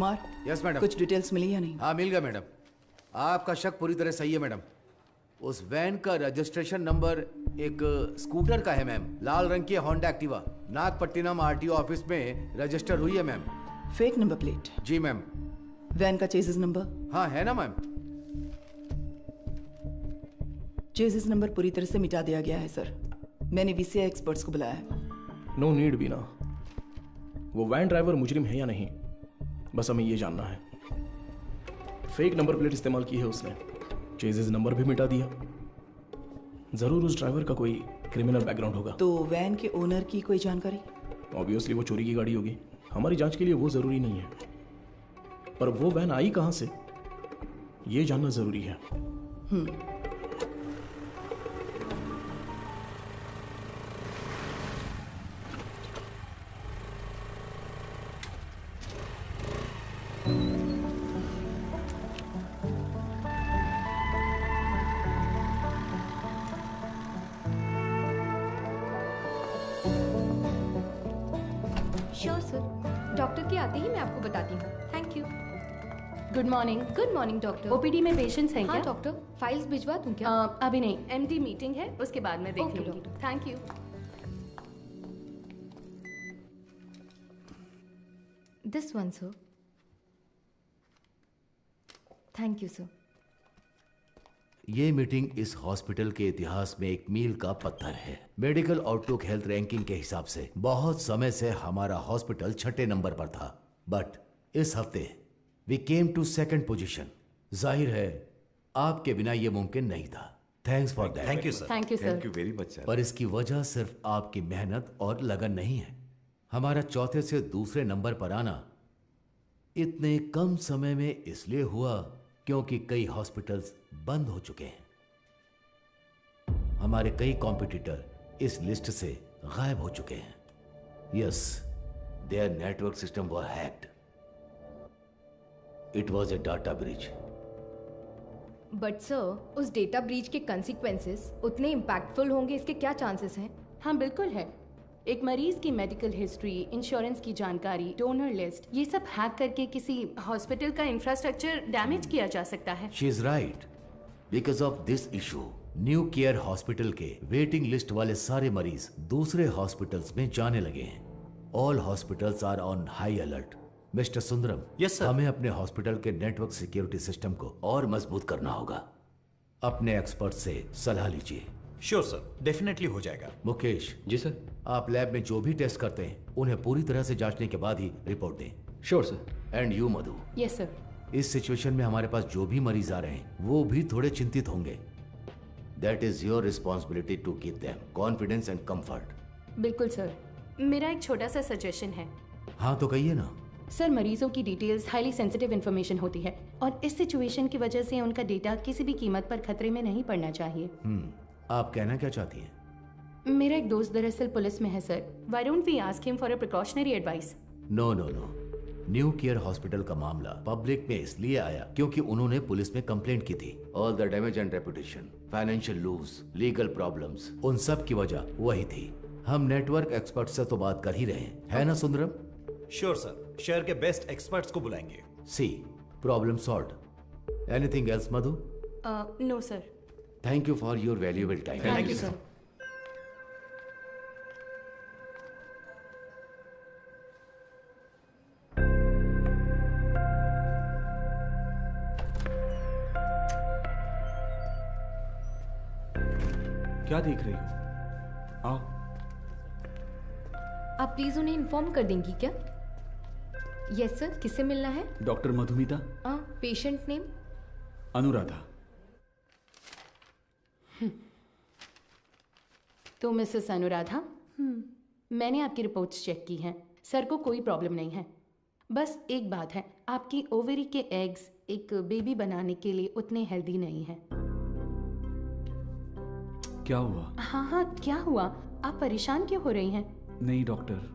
Kumar. Yes madam. कुछ details मिली या नहीं? हाँ मिल गया मैडम। आपका शक पूरी तरह सही है मैडम। उस वैन का रजिस्ट्रेशन नंबर एक स्कूटर का है मैम। लाल रंग की Honda Activa Nagapattinam RTO office में रजिस्टर हुई है मैम। Fake number plate? जी मैम। वैन का चेसिस नंबर? हाँ है ना मैम। चेसिस नंबर पूरी तरह से मिटा दिया गया है सर। मैंने वीसीआई एक्सपर्ट्स को बुलाया है। नो नीड बीना। वो वैन ड्राइवर मुजरिम है या नहीं, बस हमें ये जानना है। फेक नंबर प्लेट इस्तेमाल की है उसने, चेजिस नंबर भी मिटा दिया। जरूर उस ड्राइवर का कोई क्रिमिनल बैकग्राउंड होगा। तो वैन के ओनर की कोई जानकारी? ऑब्वियसली वो चोरी की गाड़ी होगी। हमारी जांच के लिए वो जरूरी नहीं है, पर वो वैन आई कहां से ये जानना जरूरी है। श्योर सर, डॉक्टर के आते ही मैं आपको बताती हूँ। Thank you. Good morning. Good morning doctor. OPD में पेशेंट्स हैं हाँ क्या? डॉक्टर, फाइल्स भिजवा दूँ क्या? अभी नहीं, एमडी मीटिंग है, उसके बाद मैं देख Okay, लूंगी। doctor. Thank you. This one sir. Thank you sir. ये मीटिंग इस हॉस्पिटल के इतिहास में एक मील का पत्थर है। मेडिकल आउटलुक हेल्थ रैंकिंग के हिसाब से बहुत समय से हमारा हॉस्पिटल 6ठे नंबर पर था, बट इस हफ्ते we came to 2nd position. जाहिर है आपके बिना ये मुमकिन नहीं था। Thanks for that. Thank you sir. Thank you sir. Thank you very much sir. पर इसकी वजह सिर्फ आपकी मेहनत और लगन नहीं है। हमारा चौथे से दूसरे नंबर पर आना इतने कम समय में इसलिए हुआ क्योंकि कई हॉस्पिटल्स बंद हो चुके हैं। हमारे कई कॉम्पिटिटर इस लिस्ट से गायब हो चुके हैं। Yes, their network system were hacked. It was a data breach. But sir, उस डेटा ब्रीच के कंसिक्वेंसेस उतने इम्पैक्टफुल होंगे, इसके क्या चांसेस हैं? हाँ बिल्कुल है। एक मरीज की मेडिकल हिस्ट्री, इंश्योरेंस की जानकारी, डोनर लिस्ट, ये सब हैक करके किसी हॉस्पिटल का इंफ्रास्ट्रक्चर डैमेज किया जा सकता है। She is right. Because of this issue New Care hospital के वेटिंग लिस्ट वाले सारे मरीज दूसरे हॉस्पिटल्स में जाने लगे हैं। All hospitals are on high alert. Mister Sundaram, Yes, sir. हमें अपने हॉस्पिटल के नेटवर्क सिक्योरिटी सिस्टम को और मजबूत करना होगा। अपने एक्सपर्ट से सलाह लीजिए। श्योर सर, डेफिनेटली हो जाएगा। मुकेश जी सर। आप लैब में जो भी टेस्ट करते हैं उन्हें पूरी तरह से जांचने के बाद ही रिपोर्ट दें। Sure sir. And you Madhu, yes sir. इस सिचुएशन में हमारे पास जो भी मरीज आ रहे हैं वो भी थोड़े चिंतित होंगे। That is your responsibility to give them confidence and comfort. बिल्कुल सर। मेरा एक छोटा सा सजेशन है। हाँ तो कहिए ना। सर, मरीजों की डिटेल्स हाईली सेंसिटिव इन्फॉर्मेशन होती है और इस सिचुएशन की वजह से उनका डेटा किसी भी कीमत पर खतरे में नहीं पड़ना चाहिए। आप कहना क्या चाहती हैं? मेरा एक दोस्त दरअसल पुलिस में है sir. Why don't we ask him for a precautionary advice? No no no. New Care hospital का मामला पब्लिक में इसलिए आया क्योंकि उन्होंने पुलिस में कंप्लेंट की थी। All the damage and reputation, financial loss, legal problems, उन सब की वजह वही थी। हम नेटवर्क एक्सपर्ट से तो बात कर ही रहे हैं, है ना सुंदरम? श्योर सर, शहर के बेस्ट एक्सपर्ट्स को बुलाएंगे। See, problem solved. Anything else Madhu? No sir. Thank you for your valuable time. Thank you sir. क्या देख रही हो? आओ। आप प्लीज उन्हें इन्फॉर्म कर देंगी क्या? यस सर, किससे मिलना है? Doctor Madhumita. Patient name? Anuradha. तो मिसेस अनुराधा, मैंने आपकी रिपोर्ट्स चेक की हैं। सर को कोई प्रॉब्लम नहीं है। बस एक बात है, आपकी ओवरी के एग्स एक बेबी बनाने के लिए उतने हेल्दी नहीं हैं। क्या हुआ? हाँ हाँ, क्या हुआ? आप परेशान क्यों हो रही हैं? नहीं डॉक्टर,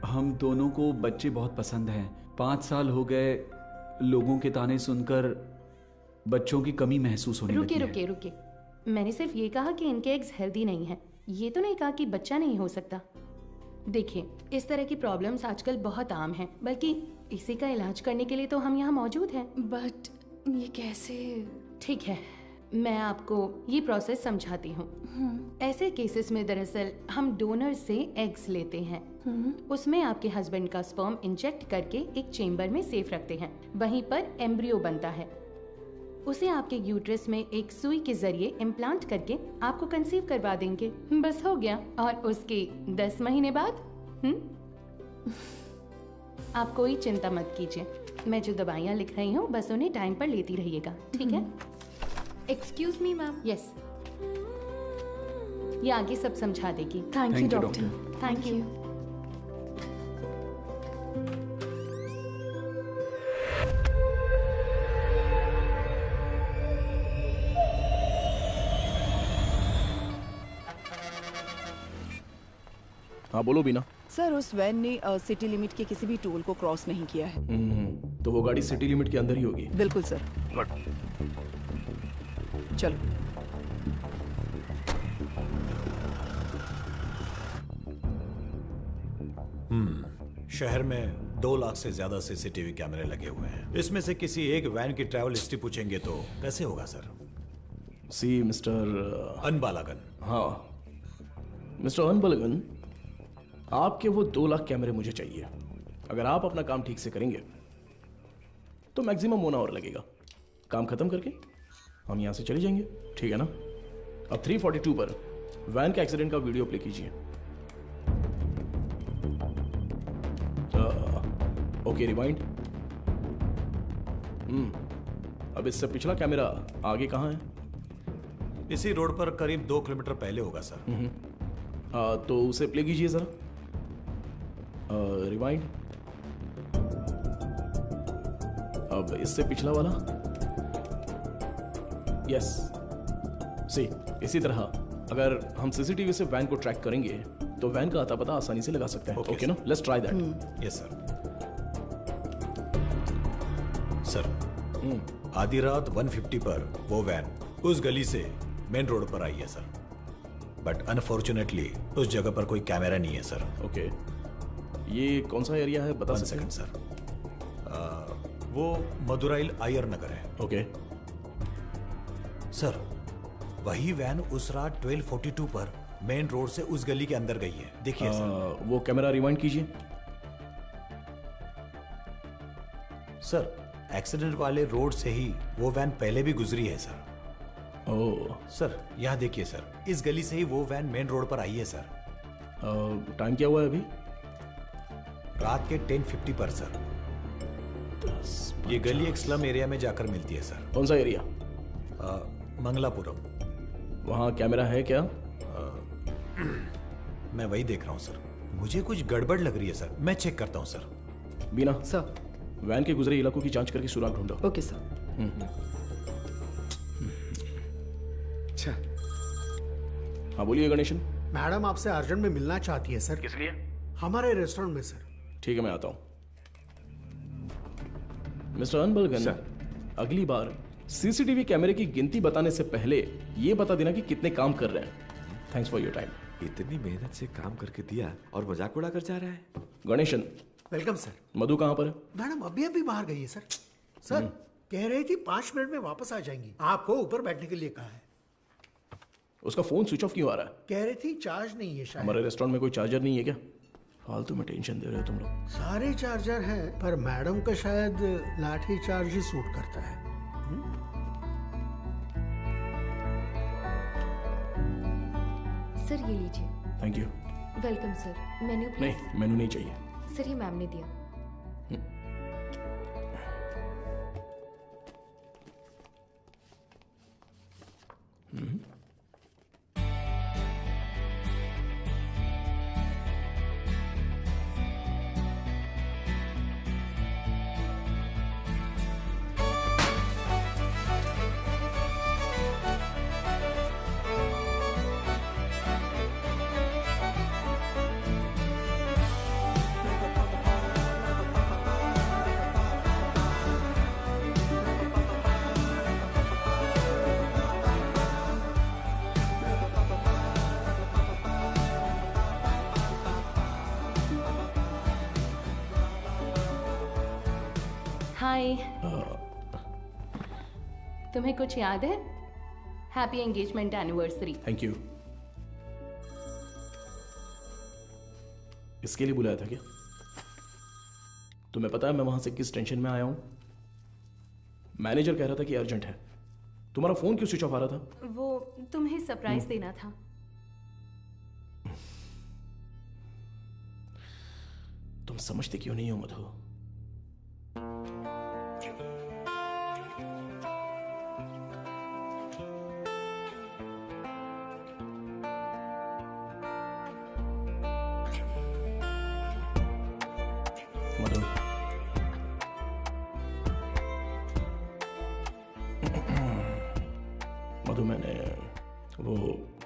हम दोनों को बच्चे बहुत पसंद हैं। 5 साल हो गए लोगों के ताने सुनकर बच्चों की कमी महसूस होने लगी है। रुके रुके। मैंने सिर्फ ये कहा कि इनके एग्स हेल्दी नहीं हैं। ये तो नहीं कहा कि बच्चा नहीं हो सकता। देखिए, इस तरह की प्रॉब्लम्स आजकल बहुत आम हैं, बल्कि इसी का इलाज करने के लिए तो हम यहाँ मौजूद हैं। बट ये कैसे? ठीक है, मैं आपको ये प्रोसेस समझाती हूँ। ऐसे केसेस में दरअसल हम डोनर से एग्स लेते हैं, उसमें आपके हस्बैंड का स्पर्म इंजेक्ट करके एक चेम्बर में सेफ रखते हैं। वहीं पर एम्ब्रियो बनता है, उसे आपके यूट्रस में एक सुई के जरिए इम्प्लांट करके आपको कंसीव करवा देंगे। बस हो गया। और उसके 10 महीने बाद आप कोई चिंता मत कीजिए, मैं जो दवाइयाँ लिख रही हूँ बस उन्हें टाइम पर लेती रहिएगा, ठीक है? Excuse me ma'am. यस, ये आगे सब समझा देगी। Thank you doctor. Thank you. हाँ बोलो बीना। सर उस वैन ने सिटी लिमिट के किसी भी टोल को क्रॉस नहीं किया है। तो वो गाड़ी सिटी लिमिट के अंदर ही होगी। बिल्कुल सर। चलो। शहर में 2 लाख से ज्यादा सीसीटीवी कैमरे लगे हुए हैं। इसमें से किसी एक वैन की ट्रैवल हिस्ट्री पूछेंगे तो कैसे होगा सर? सी मिस्टर अनबालागन। हाँ मिस्टर अनबलगन, आपके वो 2 लाख कैमरे मुझे चाहिए। अगर आप अपना काम ठीक से करेंगे तो मैक्सिमम 1 आवर लगेगा। काम खत्म करके हम यहाँ से चले जाएंगे, ठीक है ना? अब 342 पर वैन के एक्सीडेंट का वीडियो प्ले कीजिए। Okay rewind. अब इससे पिछला कैमरा आगे कहाँ है? इसी रोड पर करीब 2 किलोमीटर पहले होगा सर। तो उसे प्ले कीजिए जरा। रिवाइंड। अब इससे पिछला वाला। यस सी, इसी तरह अगर हम सीसीटीवी से वैन को ट्रैक करेंगे तो वैन का आता पता आसानी से लगा सकते हैं। ओके ना? Let's try that. Yes sir. Sir आधी रात 150 पर वो वैन उस गली से मेन रोड पर आई है सर, बट अनफॉर्चुनेटली उस जगह पर कोई कैमरा नहीं है सर। ओके, ये कौन सा एरिया है बता सकते हैं? सर वो मदुराइल आयर नगर है। ओके सर वही वैन उस रात 1242 पर मेन रोड से उस गली के अंदर गई है, देखिए सर। वो कैमरा रिवाइंड कीजिए। सर एक्सीडेंट वाले रोड से ही वो वैन पहले भी गुजरी है सर। ओह सर यहाँ देखिए सर, इस गली से ही वो वैन मेन रोड पर आई है सर। टाइम क्या हुआ है अभी? रात के 10:50 पर सर। ये गली एक स्लम एरिया में जाकर मिलती है सर। कौन सा एरिया? मंगलापुरम। वहाँ कैमरा है क्या? मैं वही देख रहा हूँ सर, मुझे कुछ गड़बड़ लग रही है सर, मैं चेक करता हूँ सर। बीना सर। वैन के गुजरे इलाकों की जांच करके सुराग ढूंढो। Okay sir. अच्छा हाँ बोलिए गणेशन। मैडम आपसे अर्जेंट में मिलना चाहती है सर। किस लिए? हमारे रेस्टोरेंट में सर। ठीक है मैं आता हूँ। मिस्टर अनबलगन, अगली बार सीसीटीवी कैमरे की गिनती बताने से पहले ये बता देना कि कितने काम कर रहे हैं। Thanks for your time. इतनी मेहनत से काम करके दिया और मजाक उड़ा कर जा रहा है। गणेशन। Welcome sir. मधु कहाँ पर है? मैडम अभी अभी बाहर गई है सर। सर कह रही थी 5 मिनट में वापस आ जाएंगी, आपको ऊपर बैठने के लिए कहा है। उसका फोन स्विच ऑफ क्यों आ रहा है? कह रही थी चार्ज नहीं है शायद। हमारे रेस्टोरेंट में कोई चार्जर नहीं है क्या? फालतू में टेंशन दे रहे हो तुम लोग। सारे चार्जर हैं पर मैडम का शायद लाठी चार्ज ही सूट करता है। सर ये लीजिए। Thank you. Welcome sir. Menu please. नहीं मेनू नहीं चाहिए। सर ये मैम ने दिया। हाय। तुम्हें कुछ याद है? Happy engagement anniversary. Thank you. इसके लिए बुलाया था क्या? तुम्हें पता है मैं वहां से किस टेंशन में आया हूं? मैनेजर कह रहा था कि अर्जेंट है। तुम्हारा फोन क्यों स्विच ऑफ आ रहा था? वो तुम्हें सरप्राइज देना था। तुम समझते क्यों नहीं हो मधु? मधु, मधु, मैंने वो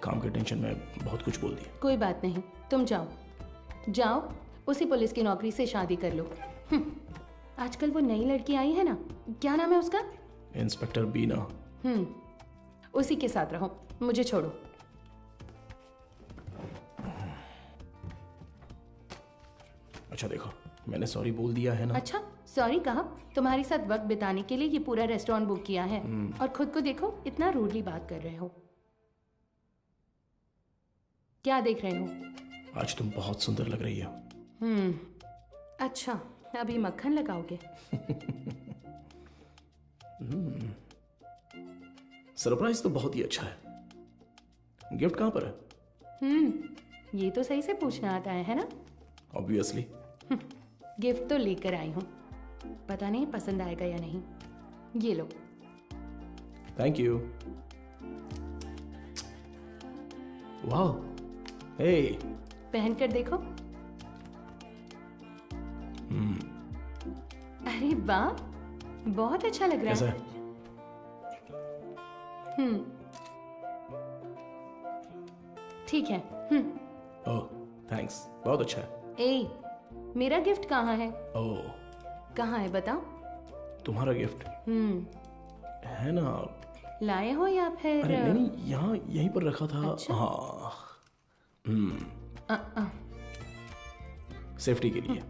काम के टेंशन में बहुत कुछ बोल दिया। कोई बात नहीं, तुम जाओ जाओ, उसी पुलिस की नौकरी से शादी कर लो। आजकल वो नई लड़की आई है ना, क्या नाम है उसका? इंस्पेक्टर बीना। उसी के साथ रहो, मुझे छोड़ो। अच्छा देखो, मैंने सॉरी बोल दिया है ना। अच्छा, सॉरी कहा? तुम्हारे साथ वक्त बिताने के लिए ये पूरा रेस्टोरेंट बुक किया है और खुद को देखो, इतना रूडली बात कर रहे हो। क्या देख रहे हो? आज तुम बहुत सुंदर लग रही हो। अच्छा, अभी मक्खन लगाओगे? सरप्राइज तो बहुत ही अच्छा है। गिफ्ट कहाँ पर है? ये तो सही से पूछना आता है ना? ऑब्वियसली। गिफ्ट तो लेकर आई हूँ, पता नहीं पसंद आएगा या नहीं। ये लो। Thank you. वाह, हे, पहन कर देखो। अरे वाह, बहुत अच्छा लग रहा है। ठीक है। ओह, थैंक्स, बहुत अच्छा है। ए, मेरा गिफ्ट कहाँ है? ओह, कहाँ है बताओ? तुम्हारा गिफ्ट है ना? लाए हो या फिर? अरे नहीं, यहाँ यहीं पर रखा था। अच्छा? हाँ। सेफ्टी के लिए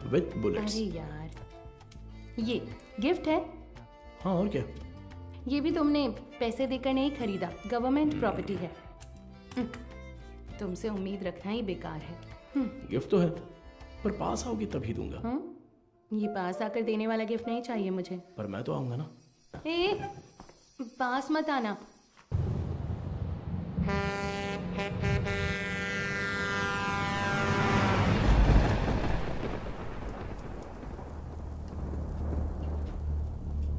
विथ बुलेट्स। अरे यार, ये गिफ्ट है? हाँ, और क्या? ये भी तुमने पैसे देकर नहीं खरीदा, गवर्नमेंट प्रॉपर्टी है। तुमसे उम्मीद रखना ही बेकार है। गिफ्ट तो है, पर पास आओगे तभी दूंगा। ये पास आकर देने वाला गिफ्ट नहीं चाहिए मुझे। पर मैं तो आऊंगा ना। ए, पास मत आना।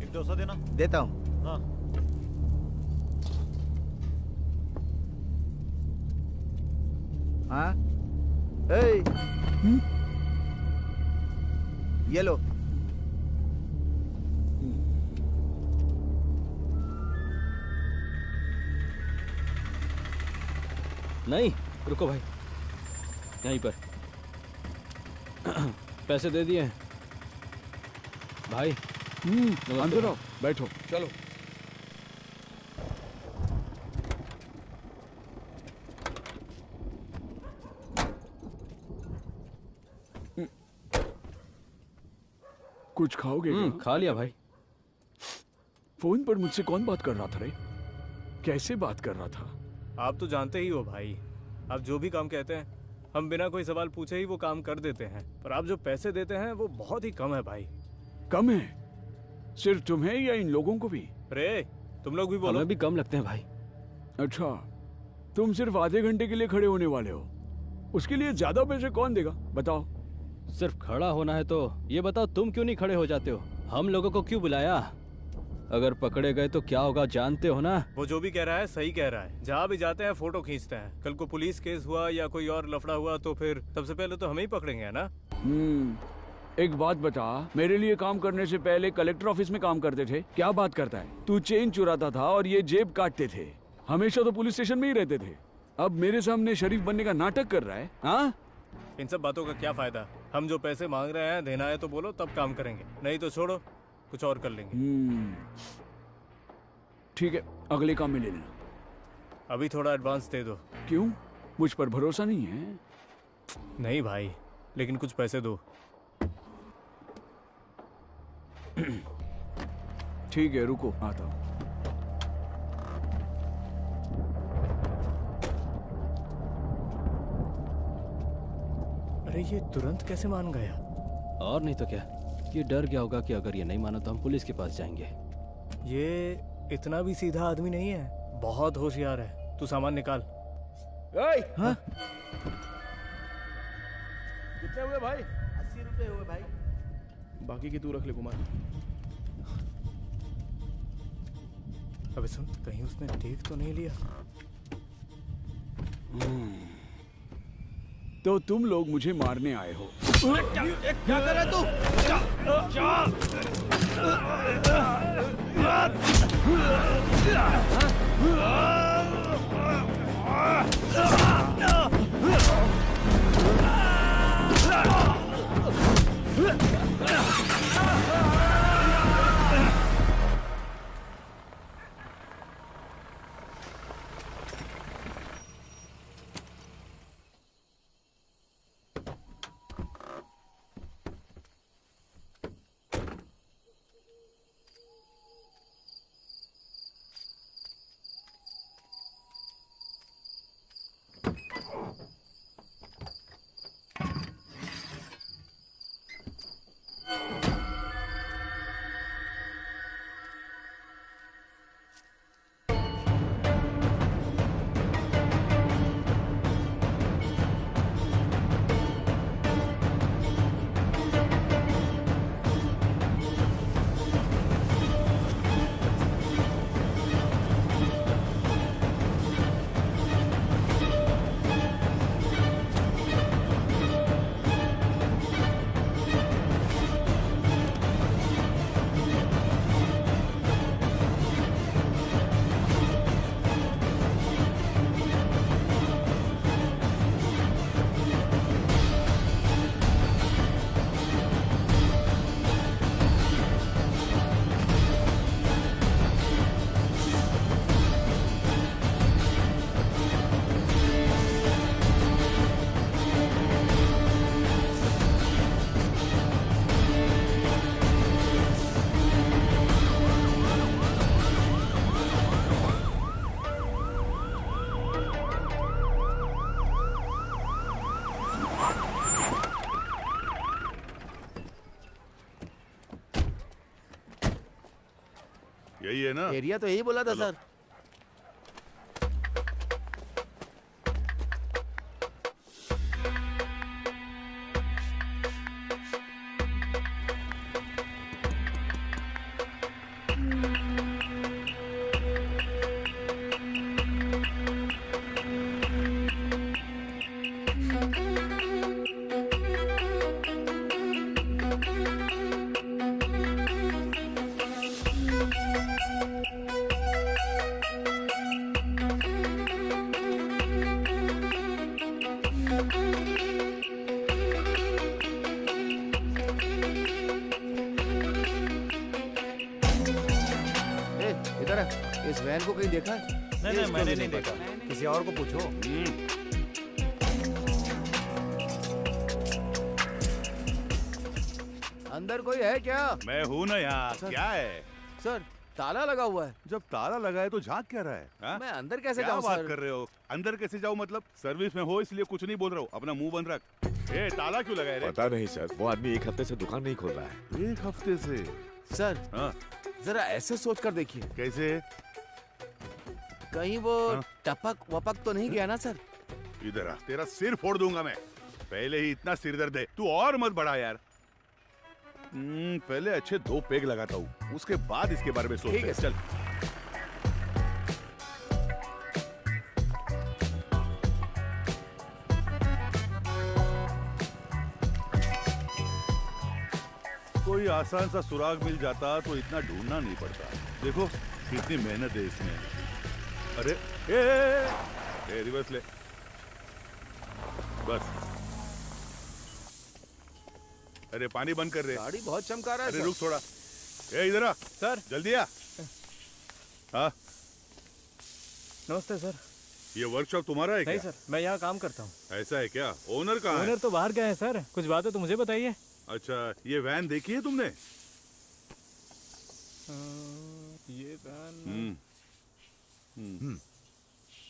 एक 200 देना। देता हूँ। हाँ। हाँ, ये लो। नहीं, रुको भाई, यहीं पर पैसे दे दिए हैं भाई। अंदर आओ, बैठो। चलो। कुछ खाओगे क्या? खा लिया भाई। फोन पर मुझसे कौन बात कर रहा था रे? कैसे बात कर रहा था? आप तो जानते ही हो भाई, आप जो भी काम कहते हैं हम बिना कोई सवाल पूछे ही वो काम कर देते हैं, पर आप जो पैसे देते हैं वो बहुत ही कम है भाई। कम है? सिर्फ तुम्हें या इन लोगों को भी? रे, तुम लोग भी बोलो। हमें भी कम लगते हैं भाई। अच्छा, तुम सिर्फ आधे घंटे के लिए खड़े होने वाले हो, उसके लिए ज्यादा पैसे कौन देगा बताओ? सिर्फ खड़ा होना है तो ये बताओ, तुम क्यों नहीं खड़े हो जाते हो? हम लोगों को क्यों बुलाया? अगर पकड़े गए तो क्या होगा जानते हो ना? वो जो भी कह रहा है सही कह रहा है। जहाँ भी जाते हैं फोटो खींचते हैं। कल को पुलिस केस हुआ या कोई और लफड़ा हुआ तो फिर सबसे पहले तो हमें ही पकड़ेंगे, है ना? एक बात बता, मेरे लिए काम करने से पहले कलेक्टर ऑफिस में काम करते थे, क्या बात करता है? तू चेन चुराता था और ये जेब काटते थे, हमेशा तो पुलिस स्टेशन में ही रहते थे, अब मेरे सामने शरीफ बनने का नाटक कर रहा है। हाँ, इन सब बातों का क्या फायदा? हम जो पैसे मांग रहे हैं, देना है तो बोलो, तब काम करेंगे, नहीं तो छोड़ो, कुछ और कर लेंगे। ठीक है, अगले काम में ले लेना। अभी थोड़ा एडवांस दे दो। क्यों? मुझ पर भरोसा नहीं है? नहीं भाई, लेकिन कुछ पैसे दो। ठीक है, रुको, आता हूँ। अरे ये तुरंत कैसे मान गया? और नहीं तो क्या, ये डर गया होगा कि अगर ये नहीं माना तो हम पुलिस के पास जाएंगे। ये इतना भी सीधा आदमी नहीं है, बहुत होशियार है। तू सामान निकाल। हाँ? कितने हुए भाई? 80 रुपए हुए भाई। बाकी की तू रख ले कुमार। अबे सुन, कहीं उसने देख तो नहीं लिया? तो तुम लोग मुझे मारने आए हो? क्या कर रहा है तू? यही है ना? एरिया तो यही बोला था सर। इस वैन को कहीं देखा है? नहीं, मैंने नहीं देखा। किसी और को पूछो। अंदर कोई है क्या? मैं हूँ ना यहाँ। क्या है सर? ताला लगा हुआ है। जब ताला लगा है तो झांक क्या रहा है? हा? मैं अंदर कैसे क्या जाऊँ बात सर? कर रहे हो? अंदर कैसे जाऊँ मतलब? सर्विस में हो इसलिए कुछ नहीं बोल रहा हूँ। अपना मुंह बंद रख। ए, ताला क्यों लगाया रे? पता नहीं सर, वो आदमी 1 हफ्ते से दुकान नहीं खोल रहा है। 1 हफ्ते से? सर हाँ? जरा ऐसे सोच कर देखिए। कैसे? कहीं वो टपक वपक तो नहीं गया ना सर? इधर आ, तेरा सिर फोड़ दूंगा मैं। पहले ही इतना सिर दर्द है, तू और मत बढ़ा यार। पहले अच्छे 2 पेग लगाता हूँ, उसके बाद इसके बारे में सोचते हैं। चल। कोई आसान सा सुराग मिल जाता तो इतना ढूंढना नहीं पड़ता। देखो कितनी मेहनत है इसमें। अरे ए, रिवर्स ले। बस। अरे पानी बंद कर रहे। गाड़ी बहुत चमका रहा है। अरे रुक थोड़ा। ए इधर आ सर। जल्दी आ। हाँ नमस्ते सर। ये वर्कशॉप तुम्हारा है क्या? नहीं सर, मैं यहाँ काम करता हूँ। ऐसा है क्या? ओनर कहाँ है? तो बाहर गए हैं सर। कुछ बात है तो मुझे बताइए। अच्छा, ये वैन देखी है तुमने? ये वैन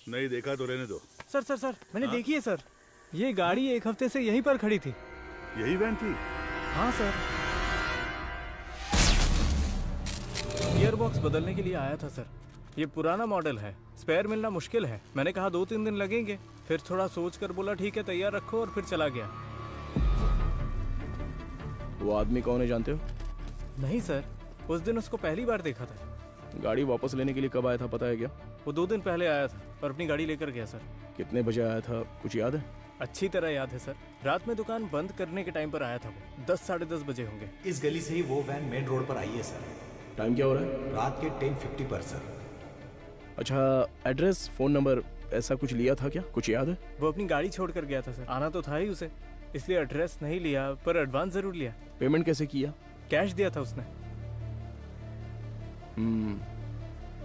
नहीं देखा तो रहने दो। सर सर सर मैंने देखी है सर, ये गाड़ी एक हफ्ते से यहीं पर खड़ी थी। यही वैन थी? हाँ सर, गियर बॉक्स बदलने के लिए आया था सर। ये पुराना मॉडल है, स्पेयर मिलना मुश्किल है। मैंने कहा 2-3 दिन लगेंगे, फिर थोड़ा सोच कर बोला ठीक है तैयार रखो, और फिर चला गया। वो आदमी कौन है जानते हो? नहीं सर, उस दिन उसको पहली बार देखा था। गाड़ी वापस लेने के लिए कब आया था पता है क्या? वो 2 दिन पहले आया था और अपनी गाड़ी लेकर गया सर। कितने बजे आया था कुछ याद है? अच्छी तरह याद है सर, रात में दुकान बंद करने के टाइम पर आया था वो। 10-10:30 बजे होंगे। इस गली से ही वो वैन मेन रोड पर आई है सर। टाइम क्या हो रहा है? रात के 10:50 पर सर। अच्छा, एड्रेस, फोन नंबर ऐसा कुछ लिया था क्या? कुछ याद है? वो अपनी गाड़ी छोड़ कर गया था सर, आना तो था ही उसे, इसलिए एड्रेस नहीं लिया, पर एडवांस जरूर लिया। पेमेंट कैसे किया? कैश दिया था उसने।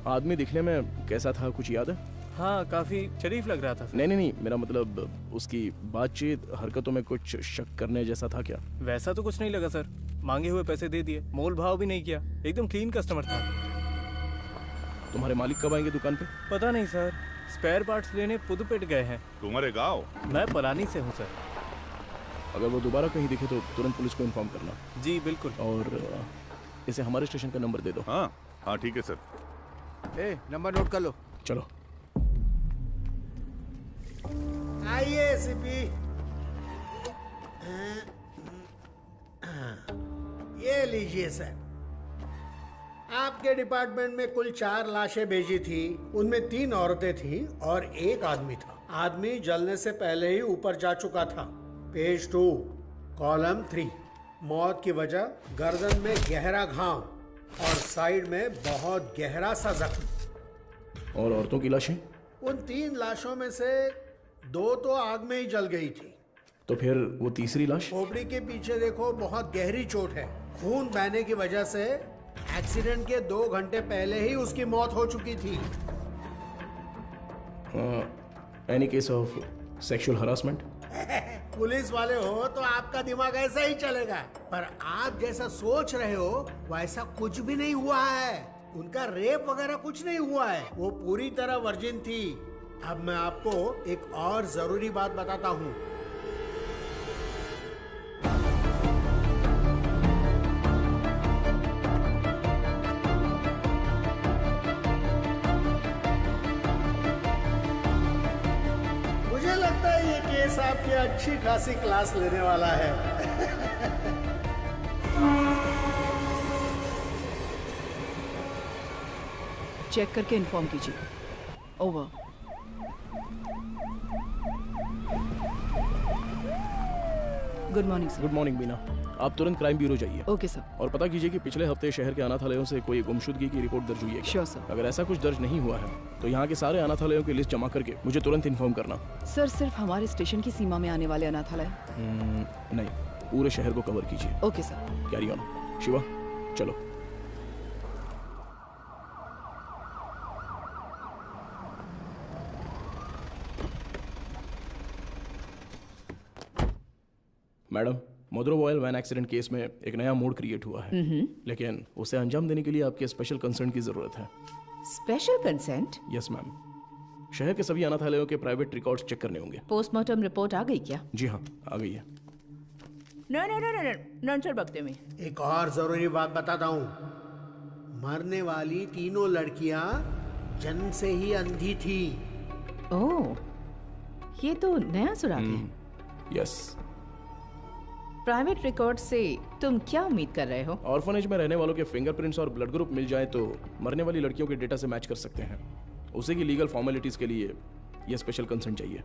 आदमी दिखने में कैसा था कुछ याद है? हाँ, काफी शरीफ लग रहा था सर। नहीं, मेरा मतलब उसकी बातचीत, हरकतों में कुछ शक करने जैसा था क्या? वैसा तो कुछ नहीं लगा सर, मांगे हुए पैसे दे दिए, मोल भाव भी नहीं किया, एकदम क्लीन कस्टमर था। तुम्हारे मालिक कब आएंगे दुकान पे? पता नहीं सर, स्पेयर पार्ट्स लेने पुदुपेट गए हैं। तुम्हारे गाँव? मैं पलानी से हूँ सर। अगर वो दोबारा कहीं दिखे तो तुरंत पुलिस को इन्फॉर्म करना। जी बिल्कुल। और इसे हमारे स्टेशन का नंबर दे दो। हाँ ठीक है सर। नंबर नोट कर लो। चलो आइए सीपी। ये लीजिए सर, आपके डिपार्टमेंट में कुल 4 लाशें भेजी थी, उनमें 3 औरतें थीं और 1 आदमी था। आदमी जलने से पहले ही ऊपर जा चुका था। पेज 2 कॉलम 3, मौत की वजह गर्दन में गहरा घाव और साइड में बहुत गहरा सा जख्म। और औरतों की लाशें? उन 3 लाशों में से 2 तो आग में ही जल गई थी। तो फिर वो तीसरी लाश? खोपड़ी के पीछे देखो, बहुत गहरी चोट है। खून बहने की वजह से एक्सीडेंट के 2 घंटे पहले ही उसकी मौत हो चुकी थी। Any case of sexual harassment? Police वाले हो तो आपका दिमाग ऐसा ही चलेगा, पर आप जैसा सोच रहे हो वैसा कुछ भी नहीं हुआ है। उनका रेप वगैरह कुछ नहीं हुआ है, वो पूरी तरह वर्जिन थी। अब मैं आपको एक और जरूरी बात बताता हूँ। मुझे लगता है ये केस आपकी अच्छी खासी क्लास लेने वाला है। चेक करके इन्फॉर्म कीजिए। Over. Good morning sir. Good morning Beena, आप तुरंत क्राइम ब्यूरो जाइए। Okay sir. और पता कीजिए कि पिछले हफ्ते शहर के अनाथालयों से कोई गुमशुदगी की रिपोर्ट दर्ज हुई है। Sure sir. अगर ऐसा कुछ दर्ज नहीं हुआ है तो यहाँ के सारे अनाथालयों की लिस्ट जमा करके मुझे तुरंत इन्फॉर्म करना। सर, सिर्फ हमारे स्टेशन की सीमा में आने वाले अनाथालय? नहीं, पूरे शहर को कवर कीजिए। Okay sir. Carry on. Shiva चलो। Madam, Maduro oil van accident case में एक नया मोड क्रिएट हुआ है, लेकिन उसे अंजाम देने के लिए आपके स्पेशल कंसर्न की जरूरत है। Special consent? Yes ma'am. शहर के सभी अनाथालयों के प्राइवेट रिकॉर्ड्स चेक करने होंगे। पोस्टमार्टम रिपोर्ट आ गई क्या? जी हाँ, आ गई है। नॉन सर बकते में एक और जरूरी बात बताता हूँ। मरने वाली तीनों लड़कियां जन्म से ही अंधी थी। ओह, ये तो नया सुराग है। यस। प्राइवेट रिकॉर्ड से तुम क्या उम्मीद कर रहे हो? ऑर्फनेज में रहने वालों के फिंगरप्रिंट्स और ब्लड ग्रुप मिल जाए तो मरने वाली लड़कियों के डेटा से मैच कर सकते हैं। उसे की लीगल फॉर्मेलिटीज के लिए यह स्पेशल कंसर्न चाहिए।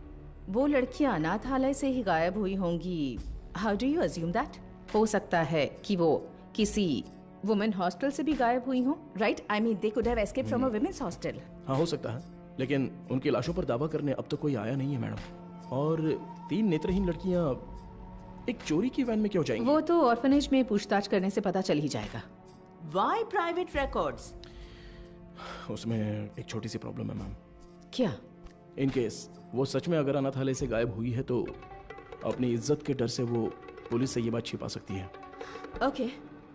वो लड़कियां अनाथालय से ही गायब हुई होंगी। How do you assume that? हो सकता है कि वो किसी वुमेन हॉस्टल से भी गायब हुई हो, right? I mean they could have escaped from a women's hostel. हाँ, हो सकता है, लेकिन उनकी लाशों पर दावा करने अब तक कोई आया नहीं है मैडम। और 3 नेत्रहीन लड़कियां एक चोरी की वैन में क्यों जाएंगी? वो तो ऑर्फनेज में पूछताछ करने से पता चल ही जाएगा। Why private records? उसमें एक छोटी सी प्रॉब्लम है मैम। क्या? इन केस वो सच में अगर अनाथालय से गायब हुई है तो अपनी इज्जत के डर से वो पुलिस से ये बात छिपा सकती है। ओके,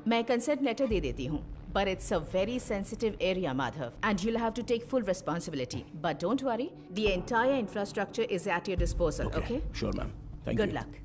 मैं कंसेंट लेटर दे देती हूँ। But it's a very sensitive area, Madhav, and you'll have to take full responsibility. But don't worry, the entire infrastructure is at your disposal, okay? Sure, ma'am. Thank you. Good luck.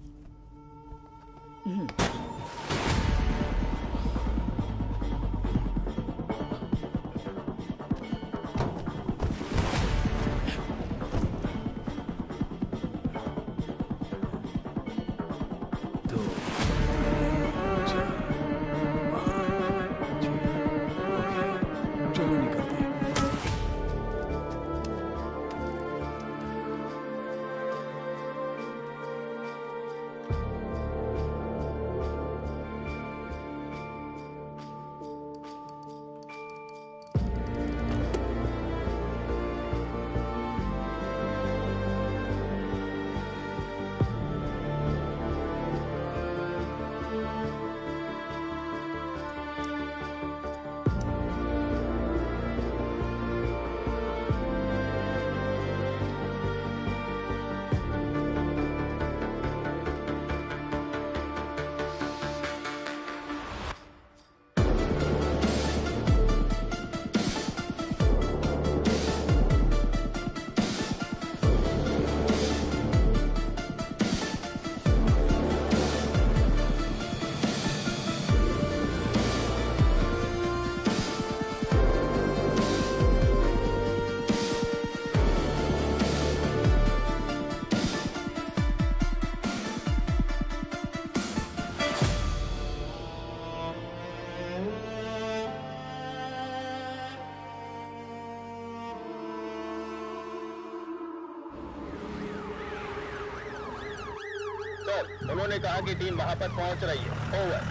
उन्होंने कहा कि team वहां पर पहुंच रही है। Over.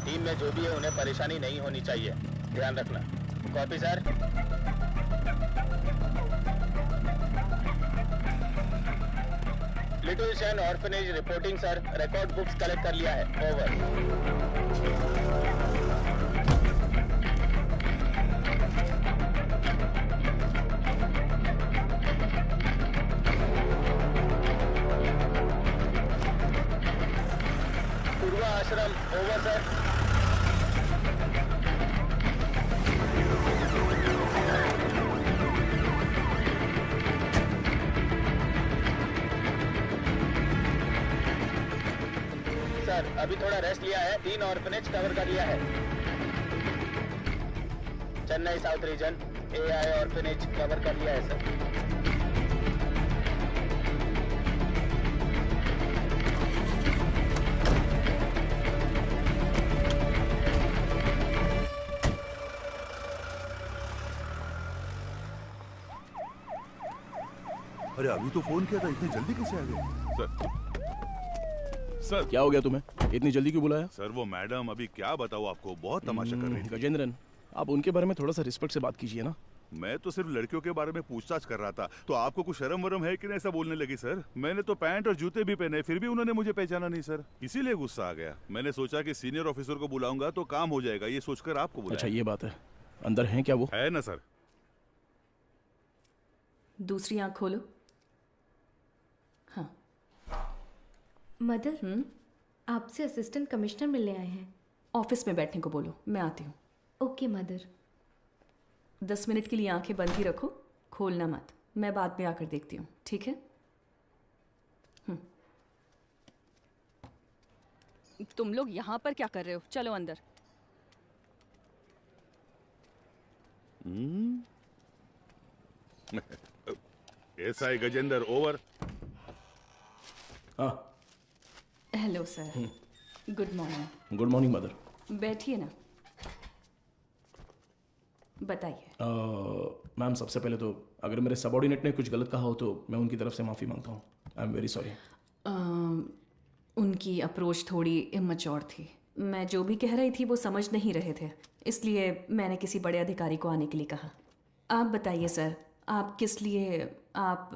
Team में जो भी है उन्हें परेशानी नहीं होनी चाहिए, ध्यान रखना। Copy sir. Little Shan orphanage reporting sir, record books collect कर लिया है। ओवर। आश्रम ओवर सर। सर अभी थोड़ा रेस्ट लिया है, 3 ऑर्फनेज कवर कर लिया है। Chennai south region AI orphanage cover कर लिया है सर। अरे अभी तो फोन किया था, इतनी जल्दी कैसे आ गए? सर क्या हो गया तुम्हें? इतनी जल्दी क्यों बुलाया? सर वो मैडम, अभी क्या बताऊँ आपको, बहुत तमाशा कर रही थी। गजेंद्रन, आप उनके बारे में थोड़ा सा रिस्पेक्ट से बात कीजिए ना। मैं तो सिर्फ लड़कियों के बारे में पूछताछ कर रहा था, तो आपको कुछ शर्म वरम है कि नहीं ऐसा बोलने लगी? सर मैंने तो पैंट और जूते भी पहने, फिर भी उन्होंने मुझे पहचाना नहीं सर, इसीलिए गुस्सा आ गया। मैंने सोचा कि सीनियर ऑफिसर को बुलाऊंगा तो काम हो जाएगा, ये सोचकर आपको बुलाया। अच्छा ये बात है, अंदर है क्या वो? है ना सर। दूसरी आंख खोलो। हाँ मदर, आपसे असिस्टेंट कमिश्नर मिलने आए हैं। ऑफिस में बैठने को बोलो, मैं आती हूँ। Okay mother. 10 मिनट के लिए आंखें बंद ही रखो, खोलना मत। मैं बाद में आकर देखती हूँ, ठीक है? तुम लोग यहाँ पर क्या कर रहे हो? चलो अंदर। SI Gajendra over. हाँ hello sir, good morning. Good morning mother. बैठिए ना, बताइए। मैम सबसे पहले तो अगर मेरे सबऑर्डिनेट ने कुछ गलत कहा हो तो मैं उनकी तरफ से माफ़ी मांगता हूँ। I am very sorry. उनकी अप्रोच थोड़ी इमैच्योर थी। मैं जो भी कह रही थी वो समझ नहीं रहे थे, इसलिए मैंने किसी बड़े अधिकारी को आने के लिए कहा। आप बताइए सर, आप किस लिए, आप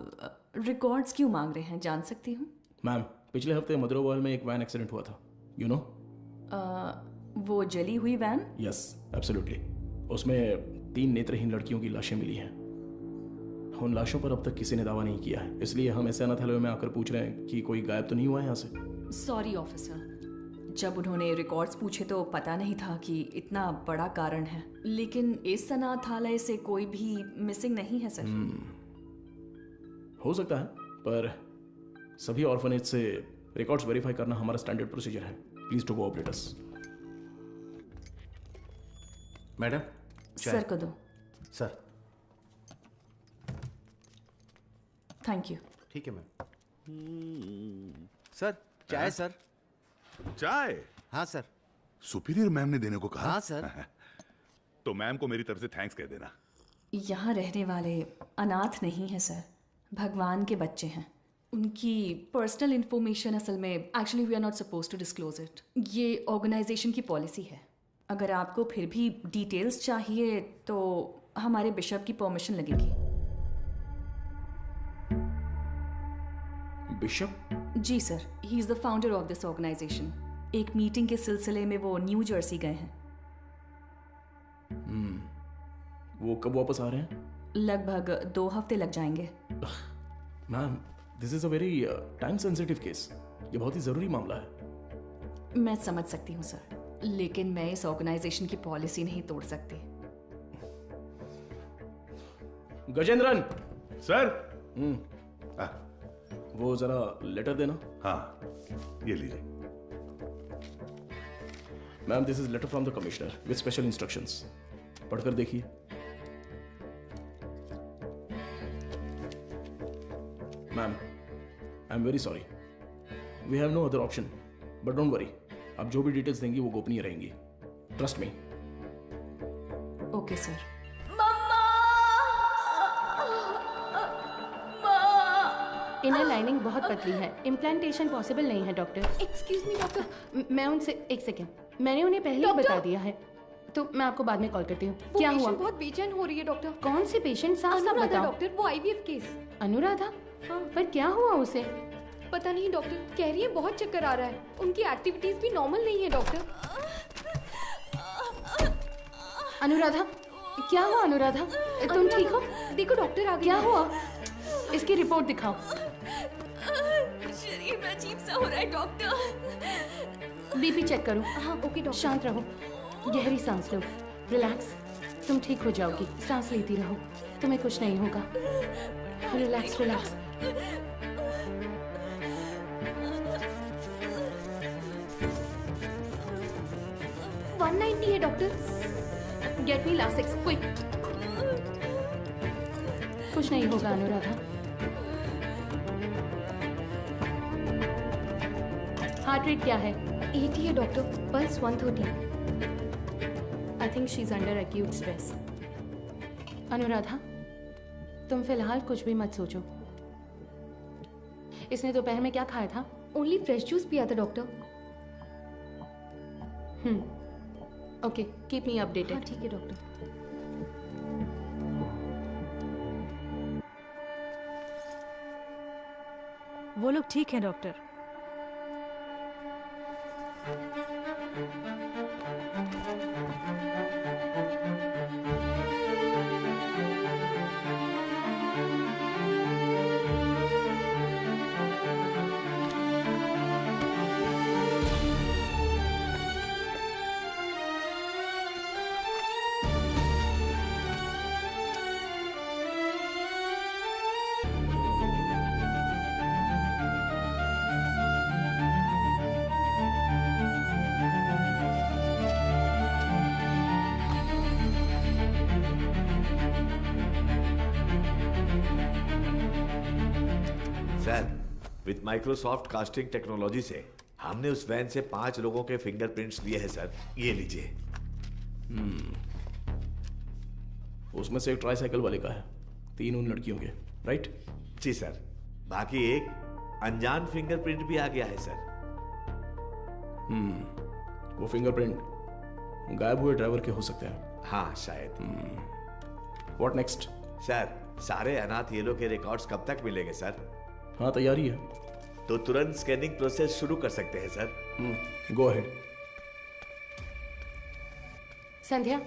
रिकॉर्ड्स क्यों मांग रहे हैं, जान सकती हूँ? मैम पिछले हफ्ते मदरोवाल में एक वैन एक्सीडेंट हुआ था, यू नो? वो जली हुई वैन? Yes absolutely. उसमें 3 नेत्रहीन लड़कियों की लाशें मिली हैं। उन लाशों पर अब तक किसी ने दावा नहीं किया है, इसलिए हम ऐसे अनाथालय में आकर पूछ रहे हैं कि कोई गायब तो नहीं हुआ है यहाँ से। सॉरी ऑफिसर, जब उन्होंने रिकॉर्ड्स पूछे तो पता नहीं था कि इतना बड़ा कारण है, लेकिन इस अनाथालय से कोई भी मिसिंग नहीं है सर। हो सकता है, पर सभी ऑर्फनेज से रिकॉर्ड्स वेरीफाई करना हमारा स्टैंडर्ड प्रोसीजर है। Please to cooperate us. Madam sir को दो। Sir thank you. ठीक है मैम। सर चाय सर। चाय? हाँ सर। सुपीरियर मैम ने देने को कहा? हाँ सर। तो मैम को मेरी तरफ से थैंक्स कह देना। यहाँ रहने वाले अनाथ नहीं है सर, भगवान के बच्चे हैं। उनकी पर्सनल इंफॉर्मेशन असल में actually we are not suppose to disclose it. ये ऑर्गेनाइजेशन की पॉलिसी है। अगर आपको फिर भी डिटेल्स चाहिए तो हमारे बिशप की परमिशन लगेगी। बिशप? जी sir, he is the founder of this organisation. एक मीटिंग के सिलसिले में वो न्यू जर्सी गए हैं। वो कब वापस आ रहे हैं? लगभग 2 हफ्ते लग जाएंगे। Ma'am, this is a very time sensitive case. ये बहुत ही जरूरी मामला है। मैं समझ सकती हूँ सर, लेकिन मैं इस ऑर्गेनाइजेशन की पॉलिसी नहीं तोड़ सकती। गजेंद्रन सर। वो जरा लेटर देना। हाँ ये लीजिए। Ma'am, this is letter from the commissioner with special instructions. पढ़कर देखिए। Ma'am, I am very sorry, we have no other option, but don't worry, आप जो भी डिटेल्स देंगी वो गोपनीय रहेंगी। Trust me. Okay sir. Inner lining बहुत पतली है, इम्प्लांटेशन पॉसिबल नहीं है डॉक्टर। Excuse me doctor. मैं उनसे एक सेकेंड, मैंने उन्हें पहले ही बता दिया है, तो मैं आपको बाद में कॉल करती हूँ। क्या हुआ? बहुत बेचैन हो रही है डॉक्टर। कौन से पेशेंट? साफ साफ बताओ डॉक्टर। वो आईवीएफ केस। अनुराधा? हाँ। पर क्या हुआ उसे? पता नहीं डॉक्टर, कह रही है बहुत चक्कर आ रहा है। उनकी एक्टिविटीज भी नॉर्मल नहीं है डॉक्टर। अनुराधा, क्या हुआ? अनुराधा, तुम ठीक हो? देखो डॉक्टर आ गए। क्या हुआ? इसकी रिपोर्ट दिखाओ। शरीर में अजीब सा हो रहा है डॉक्टर। बीपी चेक करो। हाँ ओके डॉक्टर। शांत रहो, गहरी सांस लो, रिलैक्स। तुम ठीक हो जाओगी, सांस लेती रहो, तुम्हें कुछ नहीं होगा। Relax relax. है doctor. Get me Lasix quick. कुछ नहीं होगा अनुराधा। हार्ट रेट क्या है? 80 है doctor, pulse 130। I think she is under acute stress. Anuradha, तुम फिलहाल कुछ भी मत सोचो। इसने दोपहर में क्या खाया था? ओनली फ्रेश जूस पिया था doctor. Okay, keep me updated. हाँ, ठीक है डॉक्टर। वो लोग ठीक है doctor. With Microsoft casting technology से हमने उस वैन से 5 लोगों के फिंगरप्रिंट्स लिए हैं सर। ये लीजिए। उसमें से एक ट्राईसाइकिल वाले का है, 3 उन लड़कियों के, राइट? जी सर। बाकी एक अनजान फिंगरप्रिंट भी आ गया है सर। वो फिंगरप्रिंट गायब हुए ड्राइवर के हो सकते हैं। हाँ शायद। What next? सर, सारे अनाथ येलो के रिकॉर्ड्स कब तक मिलेंगे सर? हाँ, तैयारी है। तो तुरंत स्कैनिंग प्रोसेस शुरू कर सकते हैं sir. Go ahead. Sandhya,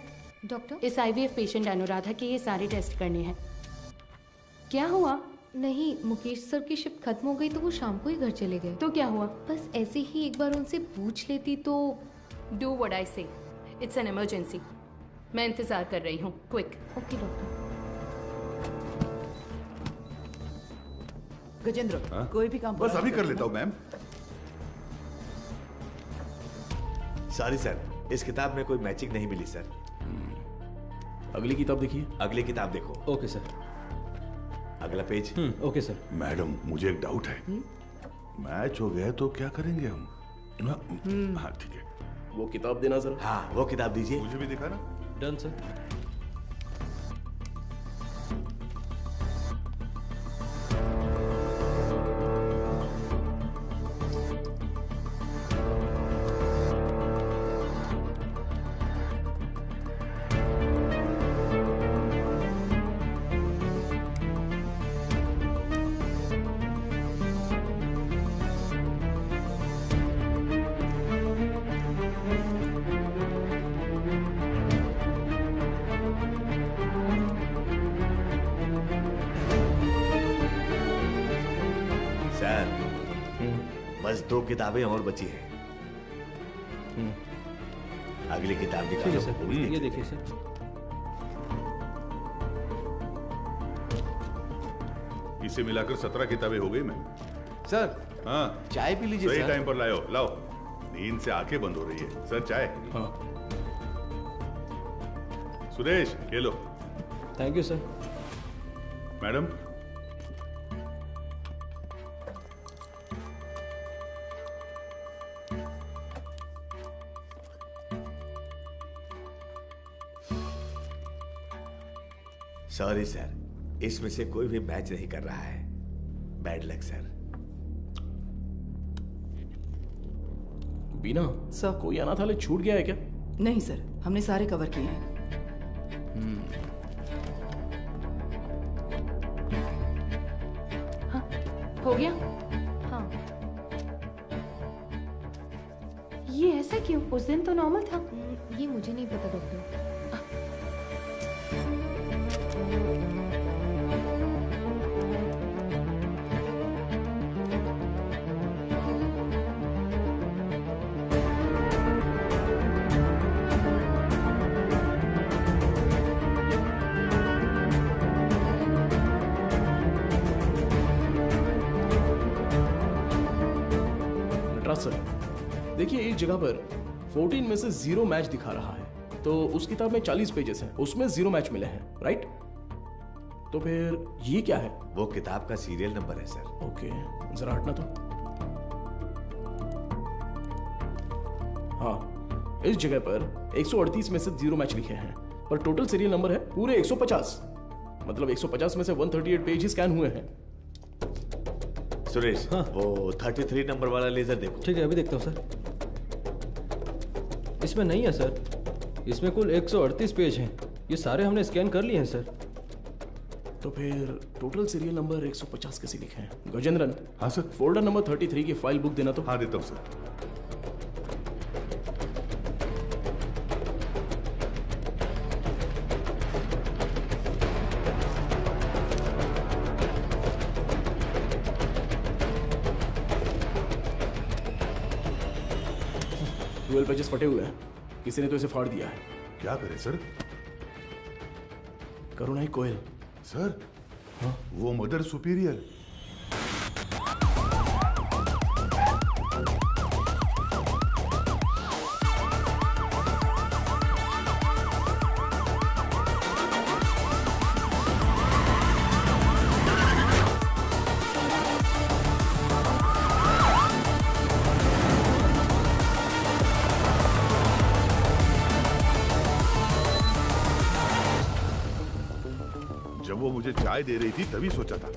doctor, इस आईवीएफ पेशेंट अनुराधा के ये सारे टेस्ट करने हैं। क्या हुआ? नहीं, मुकेश सर की शिफ्ट खत्म हो गई तो वो शाम को ही घर चले गए। तो क्या हुआ? बस ऐसे ही एक बार उनसे पूछ लेती तो। डू व्हाट आई से, इट्स एन इमरजेंसी। मैं इंतजार कर रही हूँ, क्विक। Okay doctor. गजेंद्र, कोई भी काम बस अभी कर लेता हूँ मैम। सॉरी सर, इस किताब में कोई मैचिंग नहीं मिली सर। अगली किताब देखिए। अगली किताब देखो। Okay sir. अगला पेज। Okay sir. मैडम, मुझे एक डाउट है। मैच हो गया तो क्या करेंगे हम? हाँ ठीक है। वो किताब देना जरा। हाँ, वो किताब दीजिए। मुझे भी दिखाना। Done sir. बस 2 किताबें और बची हैं। अगली किताब दिखा ठीक है दो। सर, ये देखिए सर। इसे मिलाकर 17 किताबें हो गई मैम। सर, हाँ चाय पी लीजिए सही सर। टाइम पर लाओ। लाओ, नींद से आंखें बंद हो रही है। सर चाय। हाँ। सुरेश, ये लो। Thank you sir. Madam, sorry sir, इसमें से कोई भी मैच नहीं कर रहा है। Bad luck sir. Beena sir, कोई अनाथालय छूट गया है क्या? नहीं सर, हमने सारे कवर किए हैं। हाँ, हो गया। हाँ। ये ऐसा क्यों? उस दिन तो नॉर्मल था। ये मुझे नहीं पता डॉक्टर। सर देखिए, एक जगह पर 14 में से 0 मैच दिखा रहा है, तो उस किताब में 40 पेजेस हैं, उसमें 0 मैच मिले हैं, राइट? तो फिर ये क्या है? वो किताब का सीरियल नंबर है सर। ओके, जरा हटना तो। हाँ, इस जगह पर 138 में से 0 मैच लिखे हैं, पर टोटल सीरियल नंबर है पूरे 150। मतलब 150 में से 138 पेज ही स्कैन हुए हैं। सुरेश, हाँ? वो 33 नंबर वाला लेजर देखो। ठीक है, अभी देखता हूँ सर। इसमें नहीं है सर, इसमें कुल 138 पेज हैं। ये सारे हमने स्कैन कर लिए हैं सर। तो फिर टोटल सीरियल नंबर 150 कैसे लिखे हैं? गजेंद्रन। हाँ सर। फोल्डर नंबर 33 की फाइल बुक देना तो। हाँ, देता हूँ सर। पेजेस फटे हुए हैं, किसी ने तो इसे फाड़ दिया है। क्या करे सर? करुणाई कोयल। सर, हाँ? वो मदर सुपीरियर। जब वो मुझे चाय दे रही थी तभी सोचा था।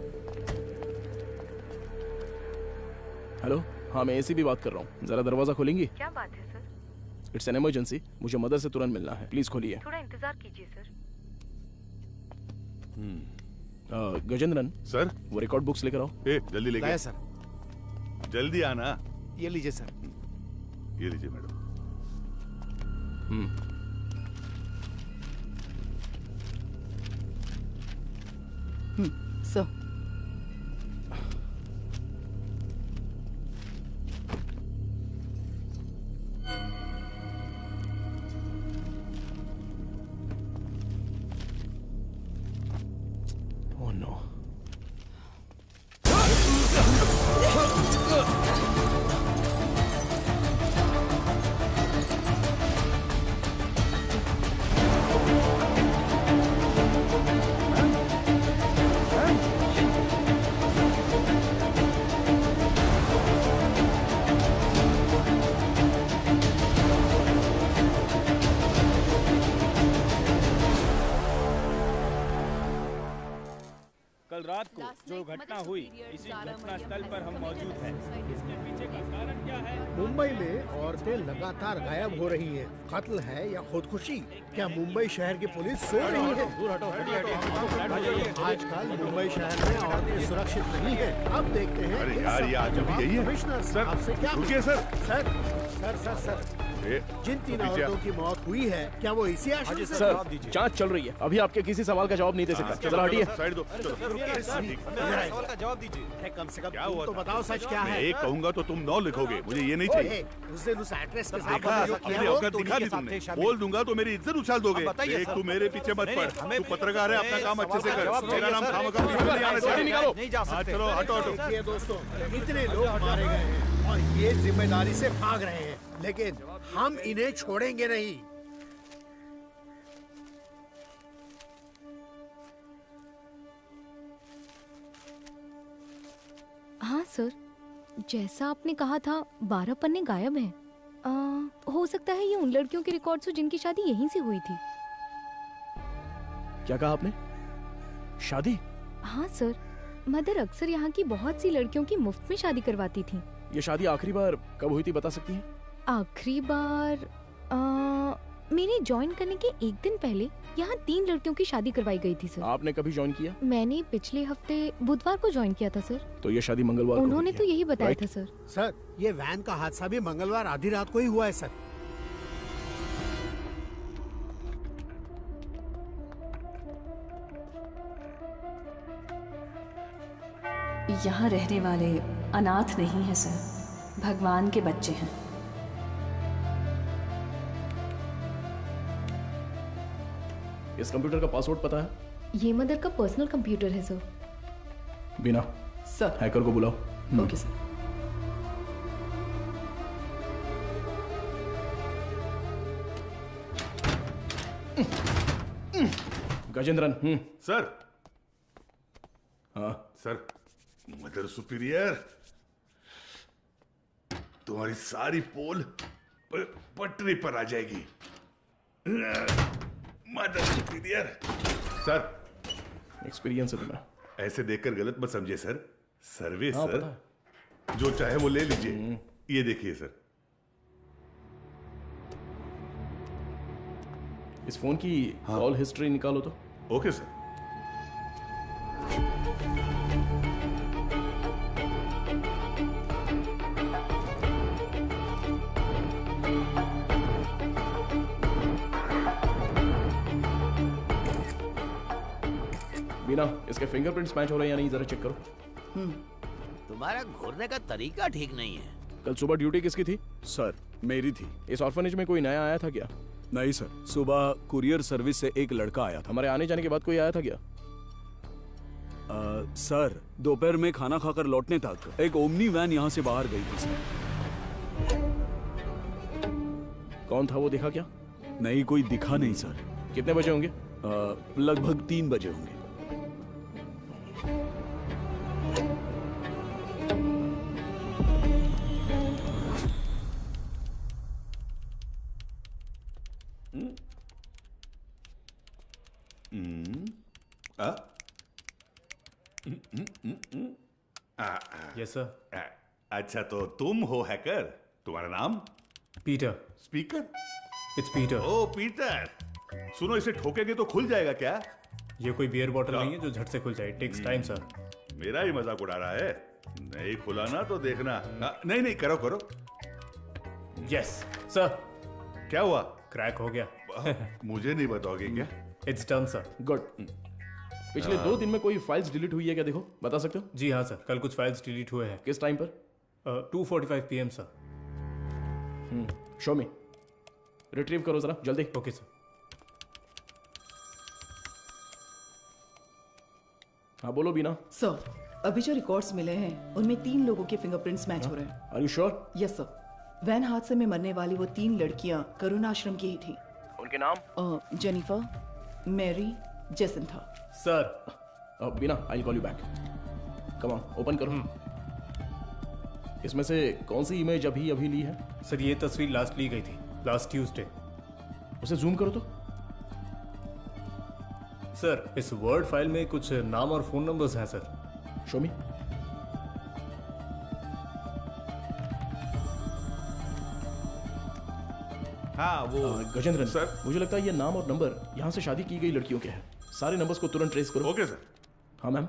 हेलो, हाँ मैं एसी भी बात कर रहा हूँ, जरा दरवाजा खोलेंगी? क्या बात है सर? इट्स एन इमरजेंसी, मुझे मदर से तुरंत मिलना है, प्लीज खोलिए। थोड़ा इंतजार कीजिए सर। गजेंद्रन सर, वो रिकॉर्ड बुक्स लेकर आओ। जल्दी लेके लाया सर। जल्दी आना। ये लीजिए सर। ये लीजिए मैडम। सर, जो घटना हुई इसी घटना स्थल पर हम मौजूद हैं। इसके पीछे का कारण क्या है? मुंबई में औरतें लगातार गायब हो रही हैं। कत्ल है या खुदकुशी? क्या मुंबई शहर की पुलिस सो रही है? आजकल मुंबई शहर में औरतें सुरक्षित नहीं है। अब देखते हैं। अरे यार, ये आज भी यही है। कमिश्नर सर, आपसे क्या रुकिए sir. Sir sir sir sir जिन 3 औरतों की मौत हुई है, क्या वो इसी आश्रम से? सर, जांच चल रही है, अभी आपके किसी सवाल का जवाब नहीं दे सकता। चलो हटिए। साइड दो। सवाल का जवाब दीजिए। कम से कम क्या तुम हुआ तो था? बताओ सच क्या मैं है? एक कहूंगा तो तुम 9 लिखोगे, मुझे ये नहीं चाहिए। उस दिन उस एक्ट्रेस के साथ देखा, जो किया अपनी वो औकात दिखा दी तुमने। बोल दूंगा तो मेरी इज्जत उछाल दोगे। बताइए एक सर। तू मेरे पीछे मत पड़। तू पत्रकार है, अपना काम अच्छे से कर। मेरा नाम खामखा नहीं आना चाहिए। नहीं जा सकते। चलो हटो हटो। देखिए दोस्तों, इतने लोग मारे गए हैं और ये जिम्मेदारी से भाग रहे हैं, लेकिन हम इन्हें छोड़ेंगे नहीं। हाँ सर, जैसा आपने कहा था 12 पन्ने गायब हैं। हो सकता है ये उन लड़कियों के रिकॉर्ड्स हो जिनकी शादी यहीं से हुई थी। क्या कहा आपने? शादी? हाँ सर, मदर अक्सर यहाँ की बहुत सी लड़कियों की मुफ्त में शादी करवाती थी। ये शादी आखिरी बार कब हुई थी, बता सकती हैं? आखिरी बार मेरे ज्वाइन करने के एक दिन पहले यहाँ 3 लड़कियों की शादी करवाई गई थी सर। आपने कभी ज्वाइन किया? मैंने पिछले हफ्ते बुधवार को ज्वाइन किया था सर। तो ये शादी मंगलवार को उन्होंने हुई तो है, यही बताया राइट? था सर। सर, ये वैन का हादसा भी मंगलवार आधी रात को ही हुआ है सर। यहाँ रहने वाले अनाथ नहीं हैं सर, भगवान के बच्चे हैं। इस कंप्यूटर का पासवर्ड पता है? ये मदर का पर्सनल कंप्यूटर है सर। बिना सर। हैकर को बुलाओ। Okay sir. गजेंद्रन। सर। हाँ सर, मदर सुपीरियर, तुम्हारी सारी पोल पटरी पर आ जाएगी। Mother superior. सर, एक्सपीरियंस है तुम्हें। ऐसे देखकर गलत मत समझिए सर। सर्विस हाँ, सर, पता जो चाहे वो ले लीजिए। ये देखिए सर। इस फोन की कॉल हिस्ट्री निकालो तो। Okay sir. बिना इसके फिंगरप्रिंट्स मैच हो रहे हैं या नहीं, जरा चेक करो। तुम्हारा घूरने का तरीका ठीक नहीं है। कल सुबह ड्यूटी किसकी थी? सर, मेरी थी। इस ऑर्फनेज में कोई नया आया था क्या? नहीं सर, सुबह कुरियर सर्विस से एक लड़का आया था। हमारे आने जाने के बाद कोई आया था क्या? सर, दोपहर में खाना खाकर लौटने तक एक ओमनी वैन यहाँ से बाहर गई थी सर। कौन था वो, दिखा क्या? नहीं, कोई दिखा नहीं सर। कितने बजे होंगे? लगभग 3 बजे होंगे। Yes sir. अच्छा, तो तुम हो हैकर। तुम्हारा नाम? Peter. Speaker? It's Peter. Oh Peter, सुनो, इसे ठोकेंगे तो खुल जाएगा क्या? ये कोई बियर बॉटल नहीं है जो झट से खुल जाए। Takes time sir. मेरा ही मजाक उड़ा रहा है। नहीं खुला ना तो देखना। नहीं नहीं, करो करो। Yes sir. क्या हुआ? क्रैक हो गया। मुझे नहीं बताओगे क्या? It's done sir. गुड। पिछले 2 दिन में कोई फाइल्स डिलीट हुई है क्या, देखो, बता सकते हो? जी हाँ सर, कल कुछ फाइल्स डिलीट हुए हैं। किस टाइम पर? 2:45 PM सर। शो मी। रिट्रीव करो जरा जल्दी। Okay sir. हाँ बोलो बीना। सर, अभी जो रिकॉर्ड्स मिले हैं उनमें 3 लोगों के फिंगरप्रिंट्स मैच हो रहे हैं। Are you sure? Yes sir. Van हादसे में मरने वाली वो 3 लड़कियां करुणा आश्रम की ही थी। उनके नाम? Jennifer, Mary, Jacintha. Sir. Beena, I will call you back. Come on, open करो। इसमें से कौन सी इमेज अभी ली है? सर, ये तस्वीर लास्ट ली गई थी, लास्ट ट्यूसडे। उसे जूम करो तो। सर, इस वर्ड फाइल में कुछ नाम और फोन नंबर्स हैं सर। शो मी। हाँ वो गजेंद्रन सर, मुझे लगता है ये नाम और नंबर यहाँ से शादी की गई लड़कियों के हैं। सारे नंबर्स को तुरंत ट्रेस करो। Okay sir. हाँ मैम।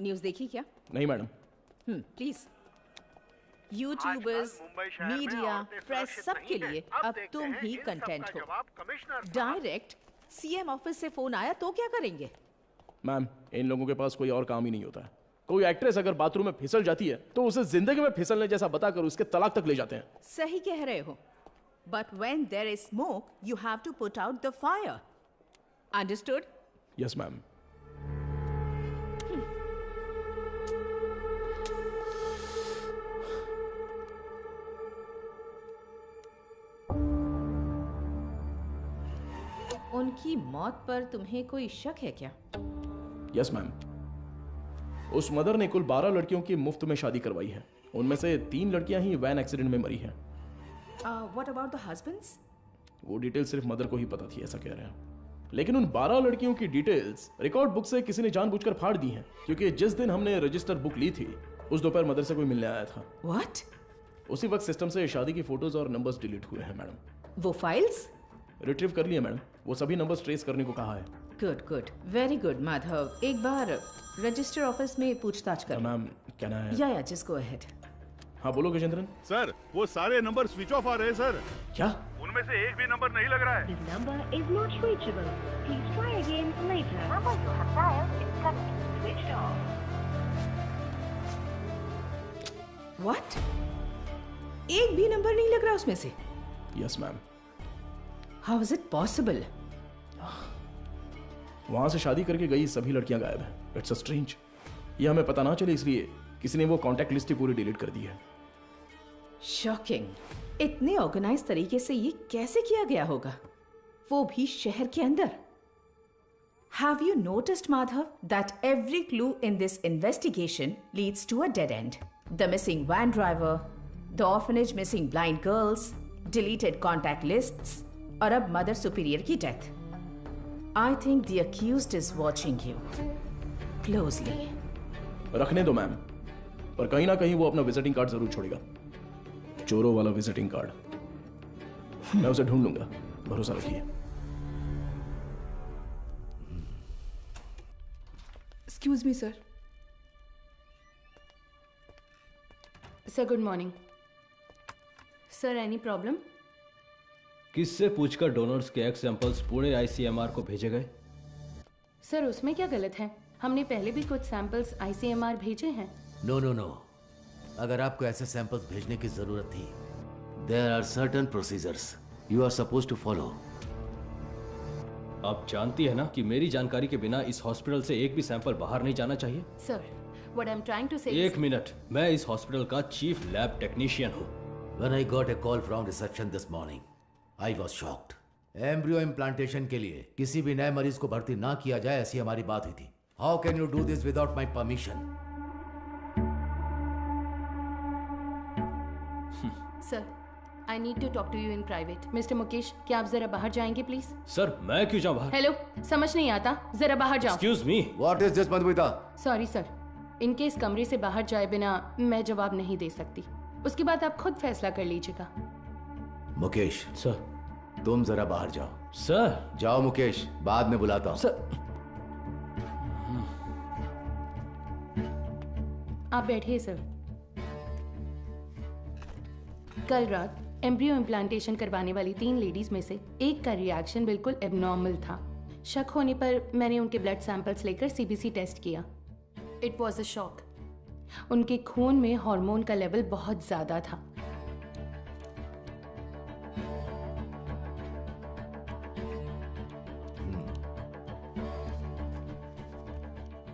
न्यूज़ देखी क्या? नहीं madam. Please. YouTubers, media, press सबके लिए अब तुम ही कंटेंट हो। डायरेक्ट सीएम ऑफिस से फोन आया तो क्या करेंगे? मैम, इन लोगों के पास कोई और काम ही नहीं होता है। कोई एक्ट्रेस अगर बाथरूम में फिसल जाती है तो उसे जिंदगी में फिसलने जैसा बताकर उसके तलाक तक ले जाते हैं। सही कह रहे हो। But when there is smoke you have to put out the fire. Understood? Yes ma'am. उनकी मौत पर तुम्हें कोई शक है क्या? Yes ma'am. उस मदर ने कुल 12 लड़कियों की मुफ्त में शादी करवाई है। उनमें से 3 लड़कियां ही वैन एक्सीडेंट में मरी हैं। What about the husbands? वो डिटेल सिर्फ मदर को ही पता थी, ऐसा कह रहे हैं। लेकिन उन 12 लड़कियों की डिटेल्स रिकॉर्ड बुक से किसी ने जानबूझकर फाड़ दी हैं, क्योंकि जिस दिन हमने रजिस्टर बुक ली थी उस दोपहर मदर से कोई मिलने आया था। व्हाट? उसी वक्त सिस्टम से शादी की फोटोज और नंबर्स डिलीट हुए हैं मैडम। वो फाइल्स रिट्रीव कर लिए मैडम। वो सभी नंबर्स ट्रेस करने को कहा है। Good good, very good Madhav. एक बार रजिस्टर ऑफिस में पूछताछ कर। मैम क्या ना है? या जस्ट गो अहेड। हाँ बोलो गजेंद्रन। सर वो सारे नंबर स्विच ऑफ आ रहे हैं सर। क्या? उनमें से एक भी नंबर नहीं लग रहा है। This number is not reachable. Please try again later. The number you have dialed is currently switched off. What? एक भी नंबर नहीं लग रहा उसमें से? Yes ma'am. How is it possible? वहां से शादी करके गई सभी लड़कियां गायब हैं। It's a strange. ये हमें पता ना चले इसलिए किसी ने वो कांटेक्ट लिस्ट ही पूरी डिलीट कर दी है। शॉकिंग। इतने ऑर्गेनाइज तरीके से ये कैसे किया गया होगा, वो भी शहर के अंदर? Have you noticed, Madhav, that every clue in this investigation leads to a dead end? The missing van driver, the orphanage missing blind girls, deleted contact lists, और अब मदर सुपीरियर की death. I think the accused is watching you closely. रखने दो ma'am, पर कहीं ना कहीं वो अपना विजिटिंग कार्ड जरूर छोड़ेगा। चोरों वाला विजिटिंग कार्ड। मैं उसे ढूंढ लूंगा, भरोसा रखिए। Excuse me sir. Sir good morning. Sir any problem? किससे पूछकर डोनर्स के एग सैंपल्स पुणे आईसीएमआर को भेजे गए? सर उसमें क्या गलत है? हमने पहले भी कुछ सैंपल्स आईसीएमआर भेजे हैं। नो नो नो, अगर आपको ऐसे सैंपल्स भेजने की जरूरत थी, there are certain procedures you are supposed to follow. आप जानती है ना कि मेरी जानकारी के बिना इस हॉस्पिटल से एक भी सैंपल बाहर नहीं जाना चाहिए। Sir what I am trying to say. एक मिनट, मैं इस हॉस्पिटल का चीफ लैब टेक्नीशियन हूँ। When I got a call from reception this morning, I was shocked. Embryo implantation के लिए किसी भी नए मरीज को भर्ती ना किया जाए, ऐसी हमारी बात हुई थी। How can you do this without my permission? Sir I need to talk to you in private. Mister Mukesh, क्या आप जरा बाहर जाएंगे प्लीज? सर मैं क्यों जाऊं बाहर? हेलो, समझ नहीं आता, जरा बाहर जाओ। Excuse me, what is this Madhumita? Sorry sir, इनके इस कमरे से बाहर जाए बिना मैं जवाब नहीं दे सकती। उसके बाद आप खुद फैसला कर लीजिएगा। मुकेश सर, तुम जरा बाहर जाओ। सर जाओ मुकेश, बाद में बुलाता हूं। सर आप बैठिए सर। कल रात एम्ब्रियो इम्प्लांटेशन करवाने वाली 3 लेडीज में से एक का रिएक्शन बिल्कुल एबनॉर्मल था। शक होने पर मैंने उनके ब्लड सैंपल्स लेकर सीबीसी टेस्ट किया। It was a shock. उनके खून में हार्मोन का लेवल बहुत ज्यादा था।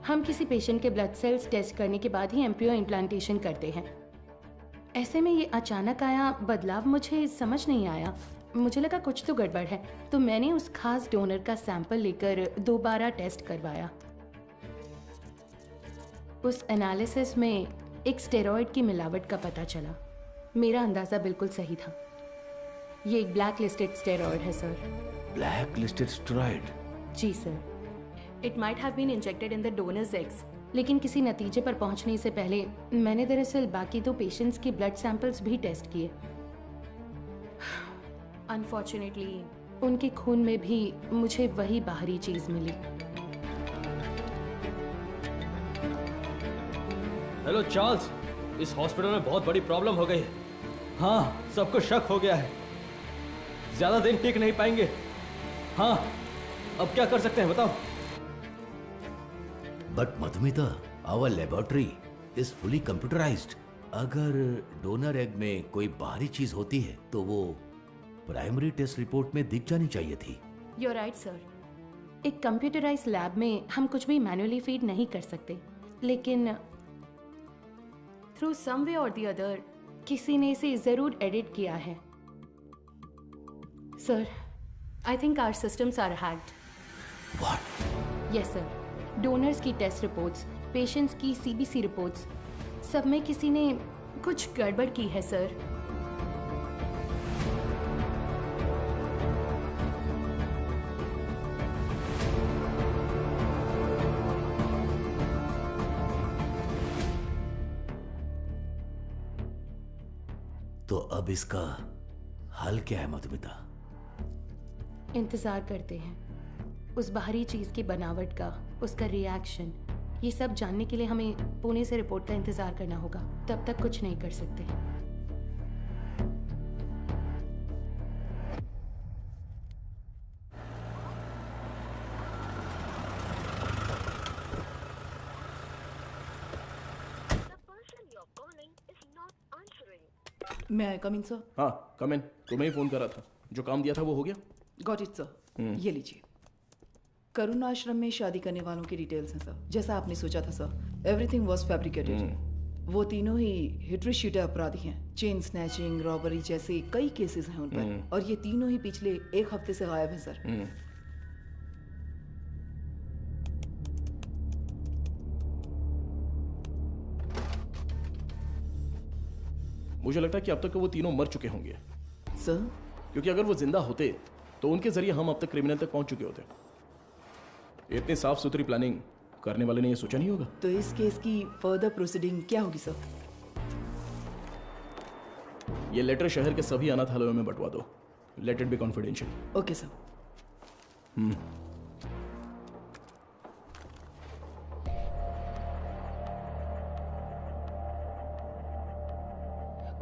हम किसी पेशेंट के ब्लड सेल्स टेस्ट करने के बाद ही एम्ब्रियो इम्प्लांटेशन करते हैं। ऐसे में ये अचानक आया बदलाव मुझे समझ नहीं आया। मुझे लगा कुछ तो गड़बड़ है, तो मैंने उस खास डोनर का सैंपल लेकर दोबारा टेस्ट करवाया। उस एनालिसिस में एक स्टेरॉइड की मिलावट का पता चला। मेरा अंदाजा बिल्कुल सही था। ये एक ब्लैक लिस्टेड स्टेरॉइड है सर। Black listed steroid? जी sir. It might have been injected in the donors eggs, लेकिन किसी नतीजे पर पहुंचने से पहले मैंने दरअसल बाकी 2 पेशेंट्स के ब्लड सैंपल्स भी टेस्ट किए। अनफॉर्चुनेटली उनके खून में भी मुझे वही बाहरी चीज मिली। हेलो चार्ल्स, इस हॉस्पिटल में बहुत बड़ी प्रॉब्लम हो गई है। हाँ, सबको शक हो गया है, ज्यादा दिन टिक नहीं पाएंगे। हाँ, अब क्या कर सकते हैं बताओ? But Madhumita, our laboratory is fully computerised. अगर डोनर एग में कोई बाहरी चीज होती है तो वो प्राइमरी टेस्ट रिपोर्ट में दिख जानी चाहिए थी। You're right, sir. एक कंप्यूटराइज्ड लैब में हम कुछ भी मैन्युअली फीड नहीं कर सकते, लेकिन थ्रू सम वे और द अदर किसी ने इसे जरूर एडिट किया है। Sir, I think our systems are hacked. What? Yes sir. Donors की टेस्ट रिपोर्ट्स, पेशेंट्स की सीबीसी रिपोर्ट्स, सब में किसी ने कुछ गड़बड़ की है सर। तो अब इसका हल क्या है मधुमिता? इंतजार करते हैं उस बाहरी चीज की बनावट का, उसका रिएक्शन, ये सब जानने के लिए हमें पुणे से रिपोर्ट का इंतजार करना होगा। तब तक कुछ नहीं कर सकते। मैं आई कम इन सर? हाँ, कम इन। तुम्हें ही फोन करा था, जो काम दिया था वो हो गया? Got it sir. ये लीजिए, करुण आश्रम में शादी करने वालों की डिटेल्स हैं सर, जैसा आपने सोचा था सर। Everything was fabricated. वो तीनों ही हिटरी शीटर अपराधी हैं। चेन स्नैचिंग, रॉबरी जैसे कई केसेस हैं उन पर, और ये तीनों ही पिछले 1 हफ्ते से गायब हैं सर। मुझे लगता है कि अब तक वो तीनों मर चुके होंगे सर, क्योंकि अगर वो जिंदा होते तो उनके जरिए हम अब तक क्रिमिनल तक पहुंच चुके होते। इतनी साफ सुथरी प्लानिंग करने वाले ने ये सोचा नहीं होगा। तो इस केस की फर्दर प्रोसीडिंग क्या होगी सर? ये लेटर शहर के सभी अनाथालयों में बंटवा दो। Let it be confidential. Okay sir.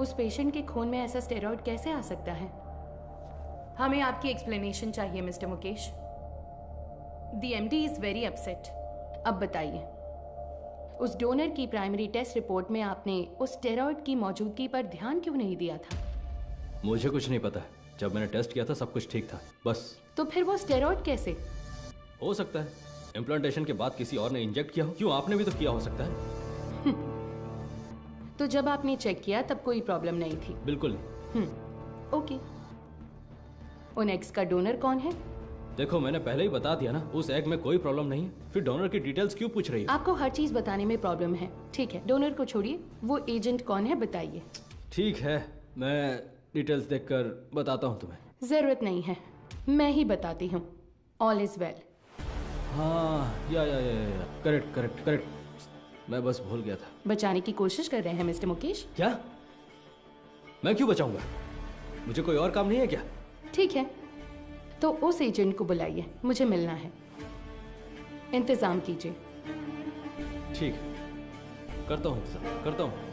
उस पेशेंट के खून में ऐसा स्टेरॉइड कैसे आ सकता है? हमें आपकी एक्सप्लेनेशन चाहिए mister Mukesh. The MD is very upset. अब बताइए, उस डोनर की प्राइमरी टेस्ट रिपोर्ट में आपने उस स्टेरॉइड की मौजूदगी पर ध्यान क्यों नहीं दिया था? मुझे कुछ नहीं पता। जब मैंने टेस्ट किया था सब कुछ ठीक था, बस। तो फिर वो स्टेरॉइड कैसे? हो सकता है इम्प्लांटेशन के बाद किसी और ने इंजेक्ट किया हो। क्यों, आपने भी तो किया हो सकता है। तो जब आपने चेक किया तब कोई प्रॉब्लम नहीं थी? बिल्कुल। ओके। उन एग्स का डोनर कौन है? देखो, मैंने पहले ही बता दिया ना, उस एग में कोई प्रॉब्लम नहीं है। फिर डोनर की डिटेल्स क्यों पूछ रही हो? आपको हर चीज बताने में प्रॉब्लम है। ठीक है, डोनर को छोड़िए, वो एजेंट कौन है बताइए। ठीक है, मैं डिटेल्स देखकर बताता हूँ तुम्हें। जरूरत नहीं है, मैं ही बताती हूँ। All is well. हाँ, या करेक्ट करेक्ट करेक्ट। मैं बस भूल गया था। बचाने की कोशिश कर रहे हैं मिस्टर मुकेश? क्या? मैं क्यों बचाऊंगा? मुझे कोई और काम नहीं है क्या? ठीक है, तो उस एजेंट को बुलाइए, मुझे मिलना है। इंतजाम कीजिए। ठीक है, करता हूँ इंतजाम, करता हूँ।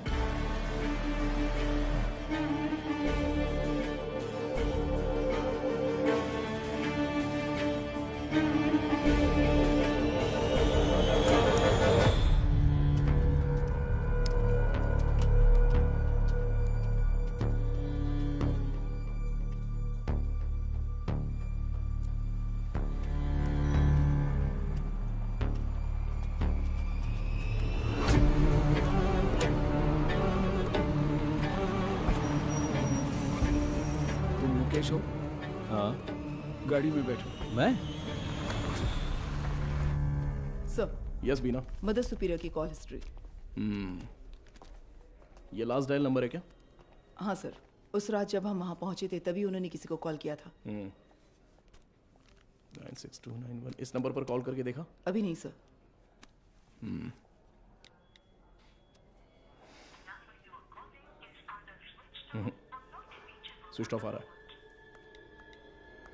मुकेश हो? हाँ गाड़ी में बैठो। मैं? सर। यस बीना। मदर सुपीरियर की कॉल हिस्ट्री। ये लास्ट डायल नंबर है क्या? हाँ सर, उस रात जब हम वहाँ पहुँचे थे तभी उन्होंने किसी को कॉल किया था। 96291। इस नंबर पर कॉल करके देखा? अभी नहीं सर। स्विच ऑफ आ रहा है।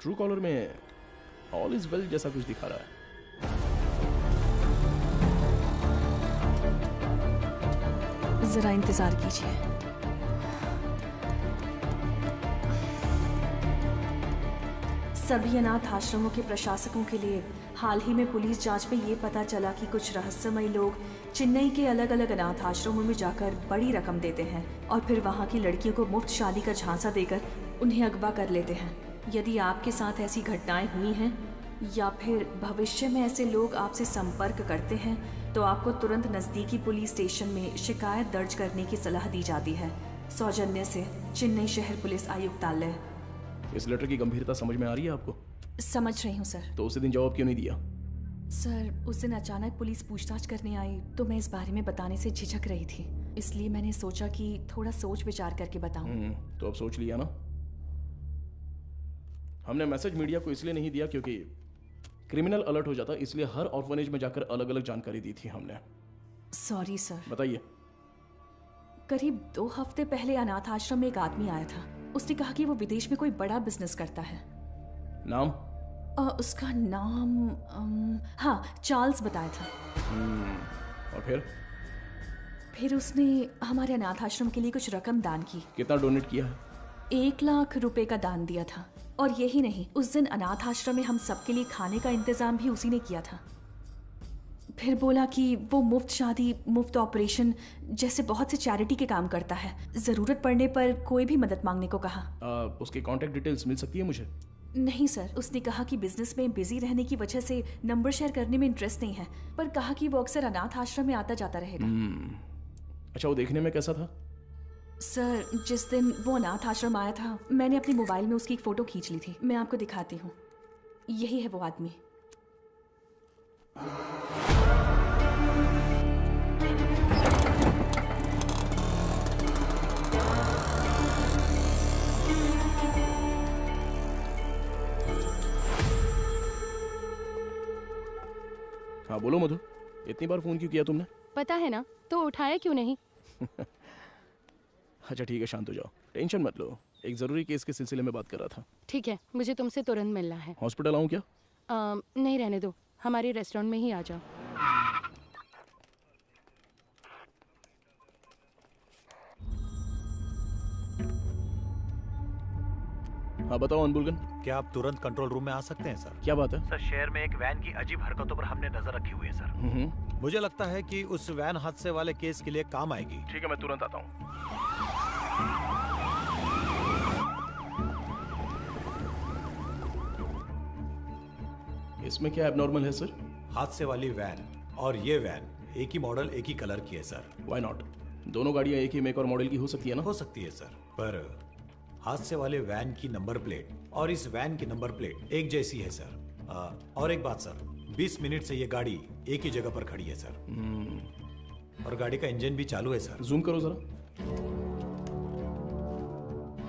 ट्रू कॉलर में ऑल इज वेल जैसा कुछ दिखा रहा है। जरा इंतजार कीजिए। सभी अनाथ आश्रमों के प्रशासकों के लिए हाल ही में पुलिस जांच में ये पता चला कि कुछ रहस्यमयी लोग चेन्नई के अलग अलग अनाथ आश्रमों में जाकर बड़ी रकम देते हैं और फिर वहाँ की लड़कियों को मुफ्त शादी का झांसा देकर उन्हें अगवा कर लेते हैं। यदि आपके साथ ऐसी घटनाएं हुई हैं या फिर भविष्य में ऐसे लोग आपसे संपर्क करते हैं तो आपको तुरंत नज़दीकी पुलिस स्टेशन में शिकायत दर्ज करने की सलाह दी जाती है। सौजन्य से चेन्नई शहर पुलिस आयुक्तालय। इस लेटर की गंभीरता समझ में आ रही है आपको? समझ रही हूँ सर। तो उसी दिन जवाब क्यों नहीं दिया? सर, उस दिन अचानक पुलिस पूछताछ करने आई तो मैं इस बारे में बताने से झिझक रही थी, इसलिए मैंने सोचा कि थोड़ा सोच विचार करके बताऊं। तो अब सोच लिया ना? हमने मैसेज मीडिया को इसलिए नहीं दिया क्योंकि क्रिमिनल अलर्ट हो जाता, इसलिए हर ऑर्फनेज में जाकर अलग अलग जानकारी दी थी हमने। Sorry sir. बताइए। करीब 2 हफ्ते पहले अनाथ आश्रम में एक आदमी आया था। उसने कहा कि वो विदेश में कोई बड़ा बिजनेस करता है। नाम? उसका नाम हाँ, चार्ल्स बताया था। और फिर उसने हमारे अनाथ आश्रम के लिए कुछ रकम दान की। कितना डोनेट किया है? 1 लाख रुपए का दान दिया था। और यही नहीं, उस दिन अनाथ आश्रम में हम सबके लिए खाने का इंतजाम भी उसी ने किया था। फिर बोला कि वो मुफ्त शादी, मुफ्त ऑपरेशन जैसे बहुत से चैरिटी के काम करता है। जरूरत पड़ने पर कोई भी मदद मांगने को कहा। उसकी कांटेक्ट डिटेल्स मिल सकती है मुझे? नहीं सर, उसने कहा कि बिजनेस में बिजी रहने की वजह से नंबर शेयर करने में इंटरेस्ट नहीं है, पर कहा कि वो अक्सर अनाथ आश्रम में आता जाता रहेगा। अच्छा, वो देखने में कैसा था? सर, जिस दिन वो अनाथ आश्रम आया था मैंने अपने मोबाइल में उसकी एक फोटो खींच ली थी। मैं आपको दिखाती हूँ। यही है वो आदमी। हाँ बोलो मधु, इतनी बार फोन क्यों किया तुमने? पता है ना, तो उठाया क्यों नहीं? अच्छा ठीक है, शांत हो जाओ, टेंशन मत लो। एक जरूरी केस के सिलसिले में बात कर रहा था। ठीक है, मुझे तुमसे तुरंत मिलना है। हॉस्पिटल आऊँ क्या? नहीं, रहने दो, हमारे रेस्टोरेंट में ही आ जाओ। हाँ बताओ अनबुलगन। क्या आप तुरंत कंट्रोल रूम में आ सकते हैं सर? क्या बात है? सर, शहर में एक वैन की अजीब हरकतों पर हमने नजर रखी हुई है सर। मुझे लगता है कि उस वैन हादसे वाले केस के लिए काम आएगी। ठीक है, मैं तुरंत आता हूँ। इसमें क्या एबनॉर्मल है सर? हादसे वाली वैन और ये वैन एक ही मॉडल, एक ही कलर की है सर। Why not? दोनों गाड़ियाँ एक ही मेक और मॉडल की हो सकती है ना? हो सकती है सर, पर हादसे वाले वैन की नंबर प्लेट और इस वैन की नंबर प्लेट एक जैसी है सर। और एक बात सर, 20 मिनट से ये गाड़ी एक ही जगह पर खड़ी है सर। और गाड़ी का इंजन भी चालू है सर। जूम करो जरा।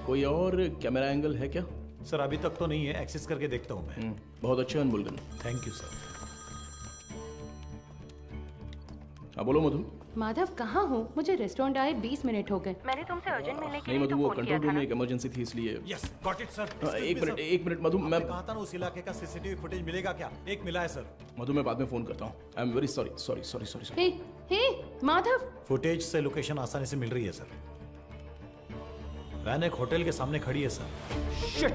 कोई और कैमरा एंगल है क्या? सर अभी तक तो नहीं है, एक्सेस करके देखता हूँ मैं। बहुत अच्छे अनबुलगन। Thank you sir. हाँ बोलो मधु। माधव कहाँ हो? मुझे रेस्टोरेंट आए 20 मिनट हो गए। मैंने तुमसे अर्जेंट मिलने के नहीं लिए मधु, वो कंट्रोल रूम में एक इमरजेंसी थी इसलिए। Yes, got it sir. एक मिनट मधु, मैं कहा था ना उस इलाके का सीसीटीवी फुटेज मिलेगा क्या? एक मिला है सर। मधु मैं बाद में फोन करता हूँ। I am very sorry. Hey Madhav, footage से लोकेशन आसानी से मिल रही है सर। वैन एक होटल के सामने खड़ी है सर। शिट!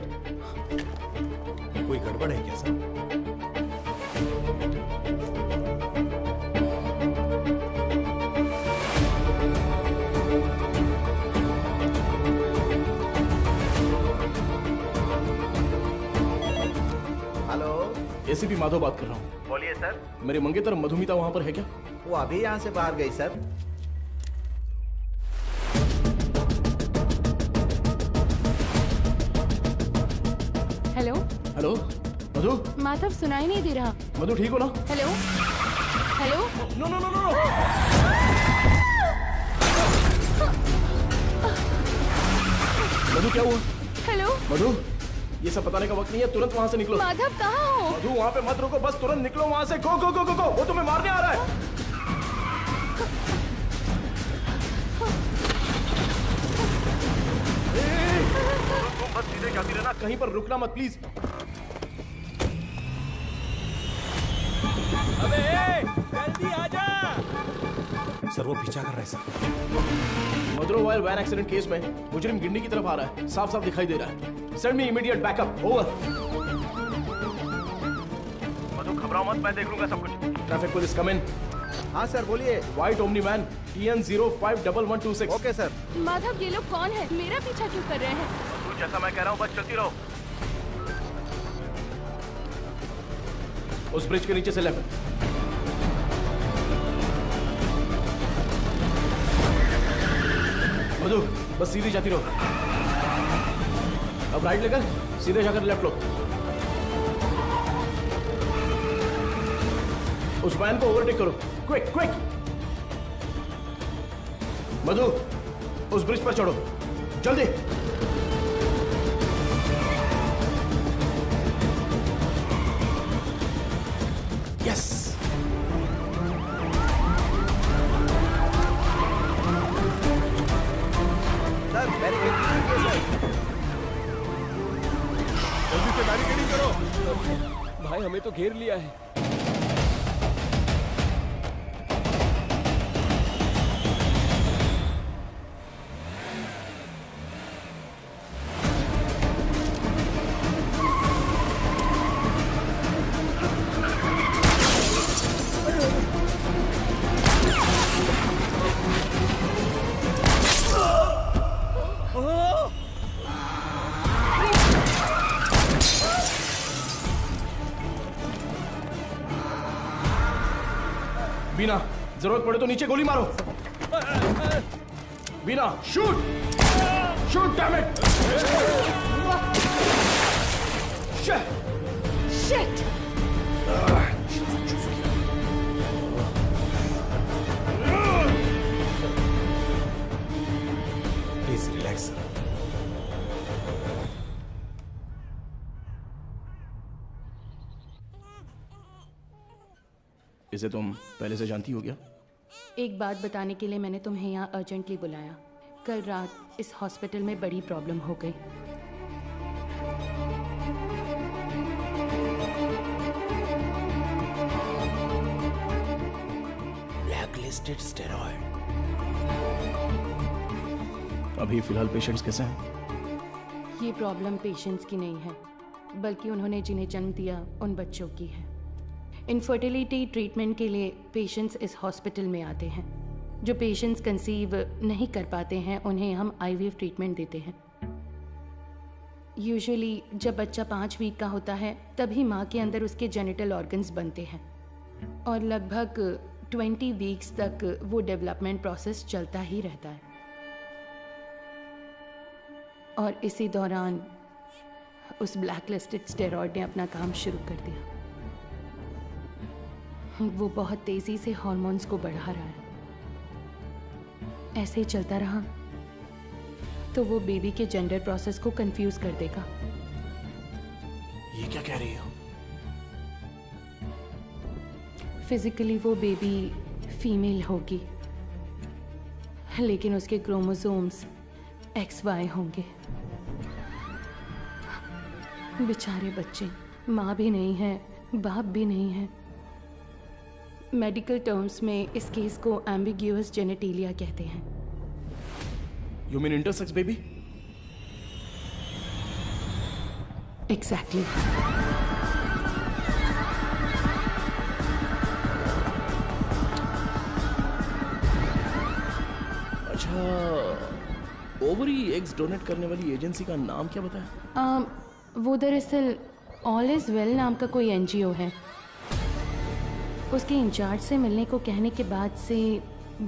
कोई गड़बड़ है क्या सर? एसीपी माधव बात कर रहा हूँ। बोलिए सर। मेरे मंगेतर मधुमिता वहाँ पर है क्या? वो अभी यहाँ से बाहर गई sir. Hello hello Madhu. Madhav सुनाई नहीं दे रहा। मधु ठीक हो ना? Hello hello. No no no no. Madhu क्या हुआ? हेलो मधु, ये सब बताने का वक्त नहीं है, तुरंत वहां से निकलो। माधव कहाँ हो? मधु वहां पे मत रुको, बस तुरंत निकलो वहां से। गो गो गो गो गो, वो तुम्हें मारने आ रहा है। तुम बस सीधे जाती रहना, कहीं पर रुकना मत प्लीज। अबे जल्दी आजा। सर वो पीछा कर रहा है सर। मदुरवायल वैन एक्सीडेंट केस में मुजरिम गिंडी की तरफ आ रहा है, साफ साफ दिखाई दे रहा है। Send me immediate backup. Over. Madhu घबराओ मत, मैं देख लूंगा सब कुछ। Traffic police come in. हाँ सर बोलिए। White Omni van TN 051126। Okay sir. Madhav ये लोग कौन है? मेरा पीछा क्यों कर रहे हैं? मधु जैसा मैं कह रहा हूँ बस चलती रहो। उस ब्रिज के नीचे से लेफ्ट। मधु बस सीधी जाती रहो। अब राइट लेकर सीधे जाकर लेफ्ट लो। उस वैन को ओवरटेक करो, क्विक क्विक। मधु उस ब्रिज पर चढ़ो, जल्दी। यस। सर बैरिकेड कीजिए सर। जल्दी से बैरिकेडिंग करो। भाई हमें तो घेर लिया है। बीना जरूरत पड़े तो नीचे गोली मारो। Beena shoot shoot damn it. Shit. Please relax sir. इसे तुम पहले से जानती हो क्या? एक बात बताने के लिए मैंने तुम्हें यहाँ अर्जेंटली बुलाया। कल रात इस हॉस्पिटल में बड़ी प्रॉब्लम हो गई। Blacklisted steroid. अभी फिलहाल पेशेंट्स कैसे हैं? ये प्रॉब्लम पेशेंट्स की नहीं है, बल्कि उन्होंने जिन्हें जन्म दिया उन बच्चों की है। इनफर्टिलिटी ट्रीटमेंट के लिए पेशेंट्स इस हॉस्पिटल में आते हैं। जो पेशेंट्स कंसीव नहीं कर पाते हैं उन्हें हम IVF ट्रीटमेंट देते हैं। यूजुअली जब बच्चा 5 वीक का होता है तभी माँ के अंदर उसके जेनिटल ऑर्गन्स बनते हैं और लगभग 20 वीक्स तक वो डेवलपमेंट प्रोसेस चलता ही रहता है। और इसी दौरान उस ब्लैकलिस्टेड स्टेरॉइड ने अपना काम शुरू कर दिया। वो बहुत तेजी से हार्मोन्स को बढ़ा रहा है। ऐसे ही चलता रहा तो वो बेबी के जेंडर प्रोसेस को कंफ्यूज कर देगा। ये क्या कह रही हो? फिजिकली वो बेबी फीमेल होगी, लेकिन उसके क्रोमोसोम्स XY होंगे। बेचारे बच्चे, माँ भी नहीं है, बाप भी नहीं है। मेडिकल टर्म्स में इस केस को एम्बिग्यूअस जेनेटिलिया कहते हैं। You mean intersex baby? Exactly. अच्छा, ओवरी एग्स डोनेट करने वाली एजेंसी का नाम क्या बताया? वो दरअसल ऑल इज वेल नाम का कोई NGO है। उसके इंचार्ज से मिलने को कहने के बाद से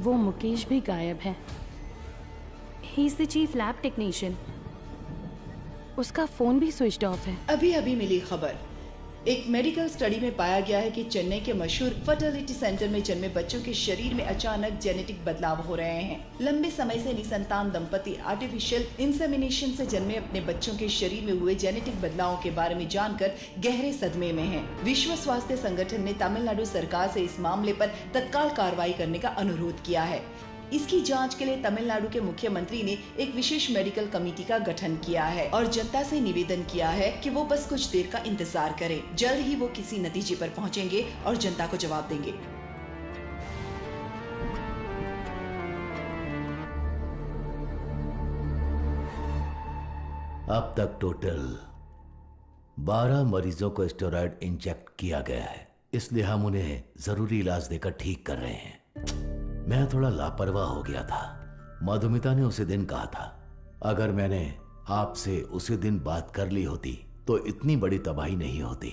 वो मुकेश भी गायब है। ही is the chief lab technician. उसका फोन भी स्विच्ड ऑफ है। अभी अभी मिली खबर, एक मेडिकल स्टडी में पाया गया है कि चेन्नई के मशहूर फर्टिलिटी सेंटर में जन्मे बच्चों के शरीर में अचानक जेनेटिक बदलाव हो रहे हैं। लंबे समय से निसंतान दंपति आर्टिफिशियल इंसेमिनेशन से जन्मे अपने बच्चों के शरीर में हुए जेनेटिक बदलावों के बारे में जानकर गहरे सदमे में हैं। विश्व स्वास्थ्य संगठन ने तमिलनाडु सरकार से इस मामले पर तत्काल कार्रवाई करने का अनुरोध किया है। इसकी जांच के लिए तमिलनाडु के मुख्यमंत्री ने एक विशेष मेडिकल कमेटी का गठन किया है और जनता से निवेदन किया है कि वो बस कुछ देर का इंतजार करें। जल्द ही वो किसी नतीजे पर पहुंचेंगे और जनता को जवाब देंगे। अब तक टोटल 12 मरीजों को स्टेरॉयड इंजेक्ट किया गया है, इसलिए हम उन्हें जरूरी इलाज देकर ठीक कर रहे हैं। मैं थोड़ा लापरवाह हो गया था। मधुमिता ने उसी दिन कहा था, अगर मैंने आपसे उसी दिन बात कर ली होती तो इतनी बड़ी तबाही नहीं होती।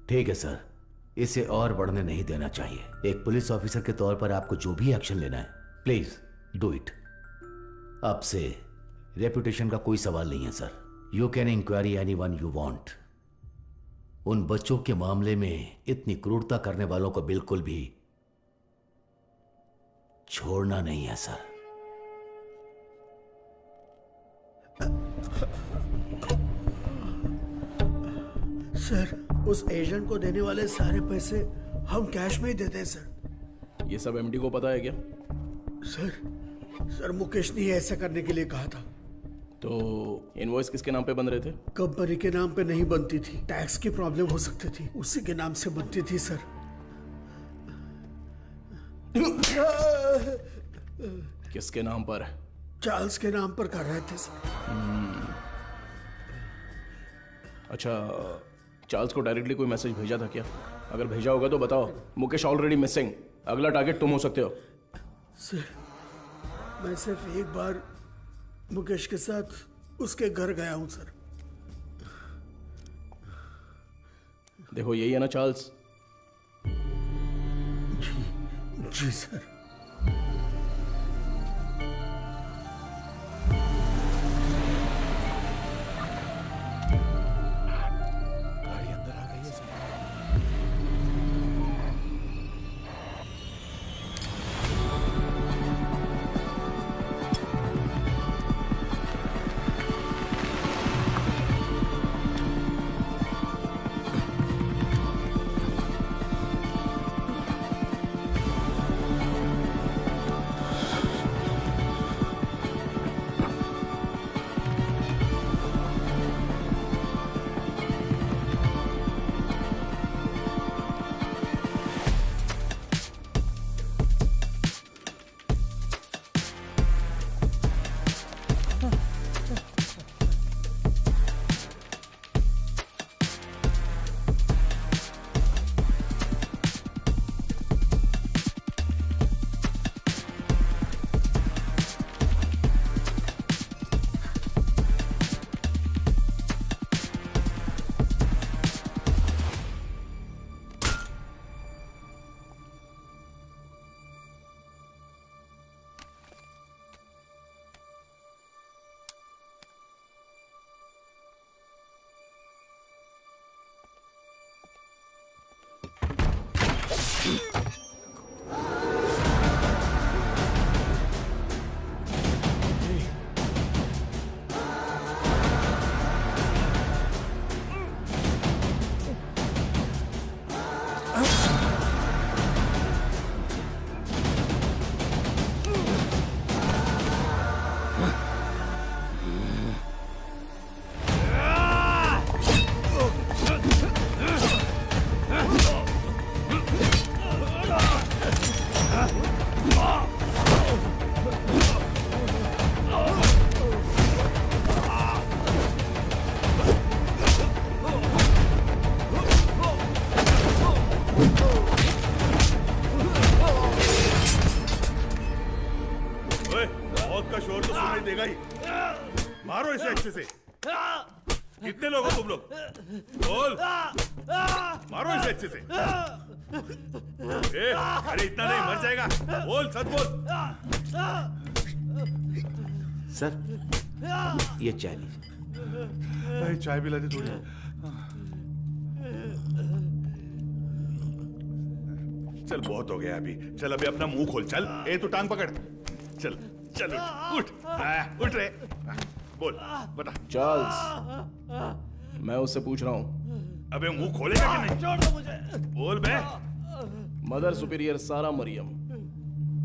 ठीक है सर, इसे और बढ़ने नहीं देना चाहिए। एक पुलिस ऑफिसर के तौर पर आपको जो भी एक्शन लेना है, प्लीज डू इट। आपसे रेपुटेशन का कोई सवाल नहीं है sir. You can inquiry anyone you want. उन बच्चों के मामले में इतनी क्रूरता करने वालों को बिल्कुल भी छोड़ना नहीं है सर। सर, उस एजेंट को देने वाले सारे पैसे हम कैश में ही देते हैं सर। ये सब एमडी को पता है क्या? सर मुकेश ने ऐसा करने के लिए कहा था। तो इनवॉइस किसके नाम पे बन रहे थे? कंपनी के नाम पे नहीं बनती थी, टैक्स की प्रॉब्लम हो सकती थी, उसी के नाम से बनती थी सर। किसके नाम पर? चार्ल्स के नाम पर कर रहे थे सर। अच्छा, चार्ल्स को डायरेक्टली कोई मैसेज भेजा था क्या? अगर भेजा होगा तो बताओ। मुकेश ऑलरेडी मिसिंग, अगला टारगेट तुम हो सकते हो। सर, मैं सिर्फ एक बार मुकेश के साथ उसके घर गया हूं सर। देखो, यही है ना चार्ल्स? जी सर। गाड़ी अंदर आ गई है सर। मारो इसे अच्छे से। कितने लोग हो तुम लोग? बोल। मारो इसे अच्छे से। अरे इतना नहीं, मर जाएगा। बोल, सच बोल। सर, ये चाय लीजिए। चाय पिला दे थोड़ी। चल बहुत हो गया अभी, चल अभी अपना मुंह खोल, चल। ए तू टांग पकड़, चल चल उठ उठ रे, बोल बता। चार्ल्स, मैं उससे पूछ रहा हूँ। अबे मुंह खोलेगा कि नहीं? छोड़ दो मुझे। बोल बे। मदर सुपीरियर सारा मरियम,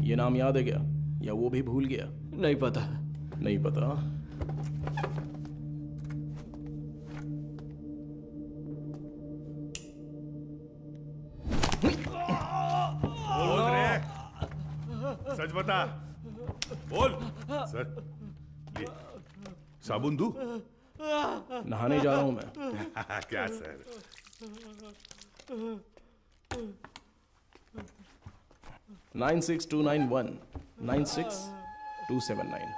ये नाम याद है क्या, या वो भी भूल गया? नहीं पता। नहीं पता? बोल रे, सच बता, बोल। सर ये साबुन दूं? नहाने जा रहा हूं मैं। क्या सर? 96291 96279।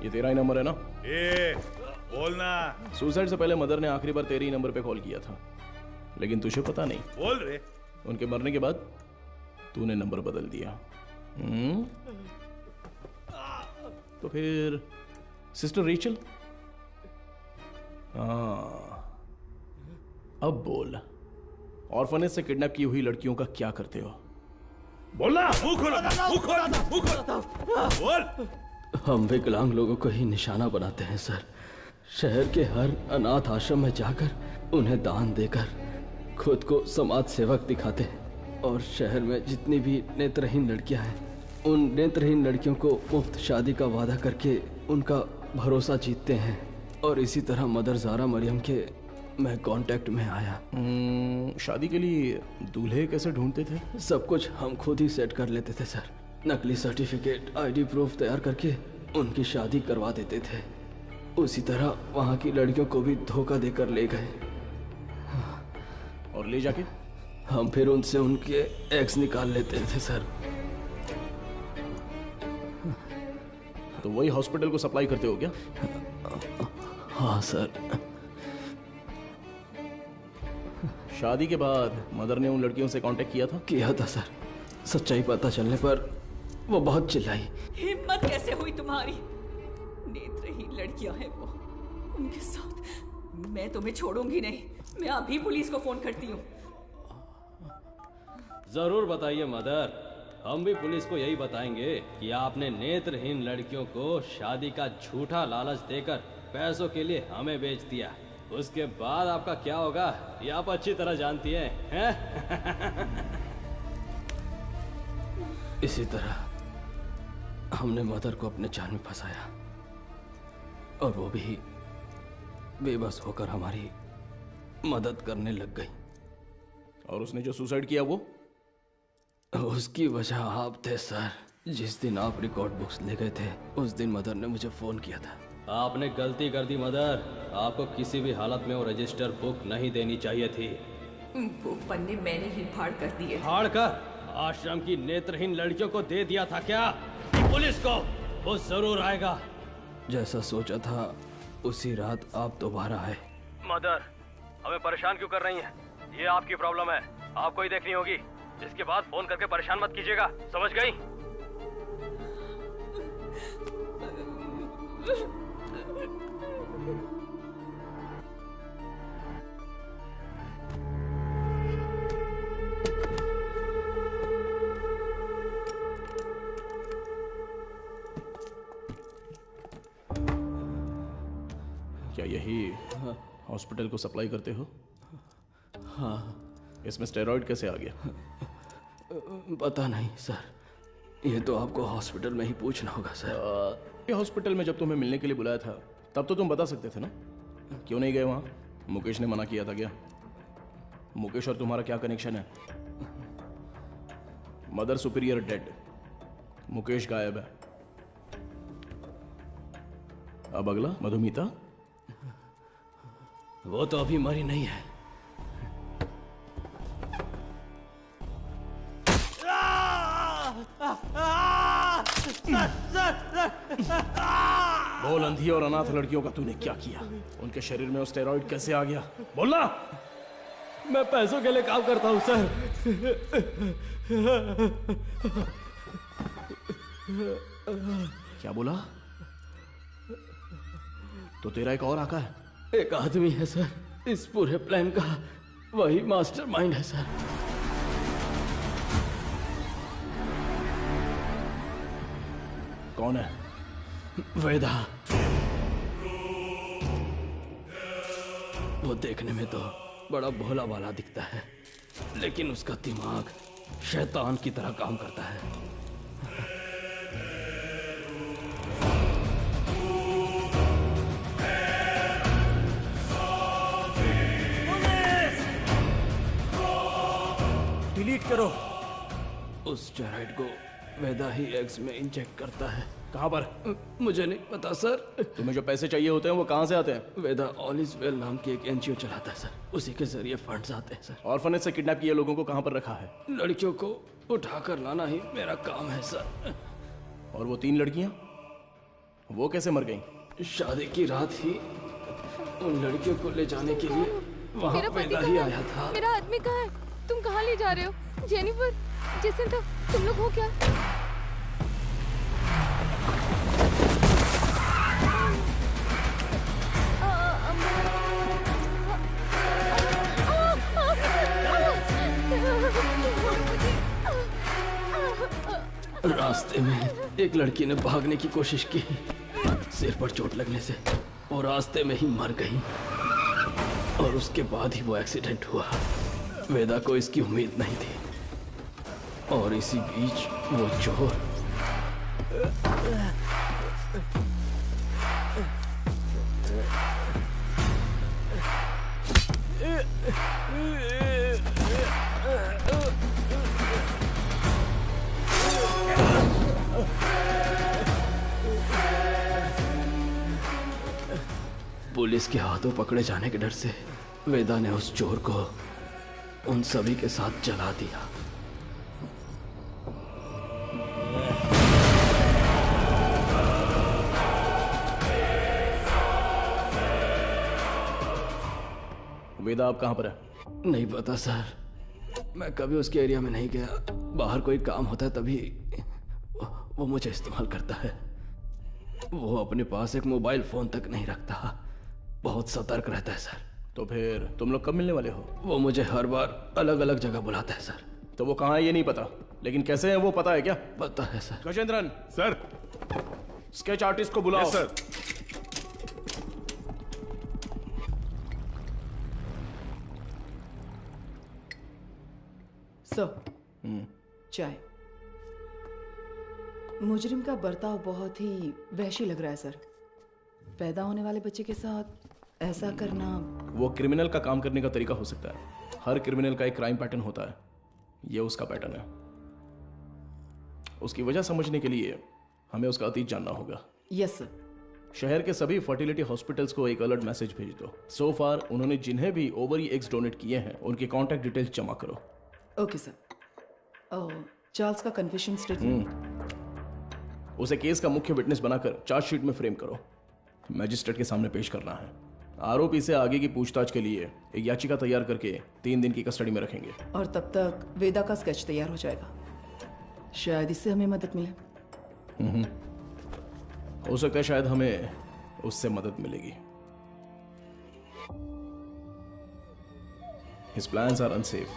ये तेरा ही नंबर है ना? बोलना। सुसाइड से पहले मदर ने आखिरी बार तेरे ही नंबर पे कॉल किया था, लेकिन तुझे पता नहीं। बोल रे। उनके मरने के बाद तूने नंबर बदल दिया। तो फिर सिस्टर रेचल? अब बोल, ऑर्फनेज से किडनैप की हुई लड़कियों का क्या करते हो? बोलना। मुंह खोलो, मुंह खोलो, मुंह खोलो, बोल। हम विकलांग लोगों को ही निशाना बनाते हैं सर। शहर के हर अनाथ आश्रम में जाकर उन्हें दान देकर खुद को समाज सेवक दिखाते हैं, और शहर में जितनी भी नेत्रहीन लड़कियां हैं, उन नेत्रहीन लड़कियों को मुफ्त शादी का वादा करके उनका भरोसा जीतते हैं। और इसी तरह मदर ज़ारा मरियम के मैं कांटेक्ट में आया। शादी के लिए दूल्हे कैसे ढूंढते थे? सब कुछ हम खुद ही सेट कर लेते थे सर। नकली सर्टिफिकेट, आईडी प्रूफ तैयार करके उनकी शादी करवा देते थे। उसी तरह वहाँ की लड़कियों को भी धोखा देकर ले गए। और ले जाके हम फिर उनसे उनके एग्स निकाल लेते थे सर। तो वही हॉस्पिटल को सप्लाई करते हो क्या? हाँ सर। शादी के बाद मदर ने उन लड़कियों से कांटेक्ट किया था? किया था सर। सच्चाई पता चलने पर वो बहुत चिल्लाई। हिम्मत कैसे हुई तुम्हारी? नेत्रहीन लड़कियां हैं वो, उनके साथ मैं तुम्हें छोड़ूंगी नहीं। मैं अभी पुलिस को फोन करती हूँ। जरूर बताइए मदर, हम भी पुलिस को यही बताएंगे कि आपने नेत्रहीन लड़कियों को शादी का झूठा लालच देकर पैसों के लिए हमें बेच दिया। उसके बाद आपका क्या होगा ये आप अच्छी तरह जानती हैं? इसी तरह हमने मदर को अपने जाल में फंसाया, और वो भी बेबस होकर हमारी मदद करने लग गई। और उसने जो सुसाइड किया वो? उसकी वजह आप थे सर। जिस दिन आप रिकॉर्ड बुक्स ले गए थे उस दिन मदर ने मुझे फोन किया था। आपने गलती कर दी मदर, आपको किसी भी हालत में वो रजिस्टर बुक नहीं देनी चाहिए थी। वो पन्ने मैंने ही फाड़ कर दिए। फाड़ कर आश्रम की नेत्रहीन लड़कियों को दे दिया था क्या? पुलिस को वो जरूर आएगा। जैसा सोचा था उसी रात आप दोबारा आए। मदर, हमें परेशान क्यों कर रही हैं? ये आपकी प्रॉब्लम है, आपको ही देखनी होगी। इसके बाद फोन करके परेशान मत कीजिएगा, समझ गई? क्या यही हॉस्पिटल को सप्लाई करते हो? हाँ। इसमें स्टेरॉइड कैसे आ गया? पता नहीं सर, ये तो आपको हॉस्पिटल में ही पूछना होगा सर। ये हॉस्पिटल में जब तुम्हें मिलने के लिए बुलाया था तब तो तुम बता सकते थे ना, क्यों नहीं गए वहाँ? मुकेश ने मना किया था क्या? मुकेश और तुम्हारा क्या कनेक्शन है? मदर सुपीरियर डेड, मुकेश गायब है। अब अगला मधुमिता, वो तो अभी मरी नहीं है। बोल, अंधी और अनाथ लड़कियों का तूने क्या किया? उनके शरीर में स्टेरॉइड कैसे आ गया? बोलना। मैं पैसों के लिए काम करता हूं सर। क्या बोला? तो तेरा एक और आका है? एक आदमी है सर, इस पूरे प्लान का वही मास्टरमाइंड है सर। कौन है? वेदा। वो देखने में तो बड़ा भोला वाला दिखता है, लेकिन उसका दिमाग शैतान की तरह काम करता है। डिलीट करो। उस स्टेरॉइड को वेदा ही एग्स में इंजेक्ट करता है। कहाँ पर? मुझे नहीं पता सर। तुम्हें जो पैसे चाहिए होते हैं वो कहाँ से आते हैं? वेदा ऑल इज वेल नाम की एक एनजीओ चलाता है सर, उसी के जरिए फंड्स आते हैं सर। ऑर्फनेज से किडनैप किए लोगों को कहाँ पर रखा है? लड़कियों को उठाकर लाना ही मेरा काम है सर। और वो 3 लड़कियां, वो कैसे मर गईं? शादी की रात ही उन लड़कियों को ले जाने के लिए वहाँ वेदा ही आया था। मेरा आदमी कहाँ है? तुम कहाँ ले जा रहे हो? जेनिफर, जेसिंथा, तुम लोग हो क्या? रास्ते में एक लड़की ने भागने की कोशिश की, सिर पर चोट लगने से वो रास्ते में ही मर गई और उसके बाद ही वो एक्सीडेंट हुआ। वेदा को इसकी उम्मीद नहीं थी और इसी बीच वो चोर पुलिस के हाथों पकड़े जाने के डर से वेदा ने उस चोर को उन सभी के साथ जला दिया। वेदा आप कहाँ पर है? नहीं पता सर, मैं कभी उसके एरिया में नहीं गया। बाहर कोई काम होता है तभी वो मुझे इस्तेमाल करता है। वो अपने पास एक मोबाइल फोन तक नहीं रखता, बहुत सतर्क रहता है सर। तो फिर तुम लोग कब मिलने वाले हो? वो मुझे हर बार अलग अलग जगह बुलाता है सर। तो वो कहाँ है ये नहीं पता, लेकिन कैसे है वो पता है क्या? पता है sir. Gajendran sir, sketch artist को बुलाओ। सर। सर, चाय। मुजरिम का बर्ताव बहुत ही वहशी लग रहा है सर। पैदा होने वाले बच्चे के साथ ऐसा करना। वो क्रिमिनल का काम करने का तरीका हो सकता है। हर क्रिमिनल का एक क्राइम पैटर्न होता है, ये उसका पैटर्न है। उसकी वजह समझने के लिए हमें उसका अतीत जानना होगा। Yes sir. शहर के सभी फर्टिलिटी हॉस्पिटल्स को एक अलर्ट मैसेज भेज दो। सो फार उन्होंने जिन्हें भी ओवरी एग्स डोनेट किए हैं उनके कॉन्टैक्ट डिटेल्स जमा करो। Okay sir. चार्ल्स का कन्फेशन स्टेटमेंट उसे केस का मुख्य विटनेस बनाकर चार्जशीट में फ्रेम करो। मैजिस्ट्रेट के सामने पेश करना है। आरोपी से आगे की पूछताछ के लिए एक याचिका तैयार करके 3 दिन की कस्टडी में रखेंगे। और तब तक वेदा का स्केच तैयार हो जाएगा। शायद इससे हमें मदद मिले। हो सकता है शायद हमें उससे मदद मिलेगी। His plans are unsafe.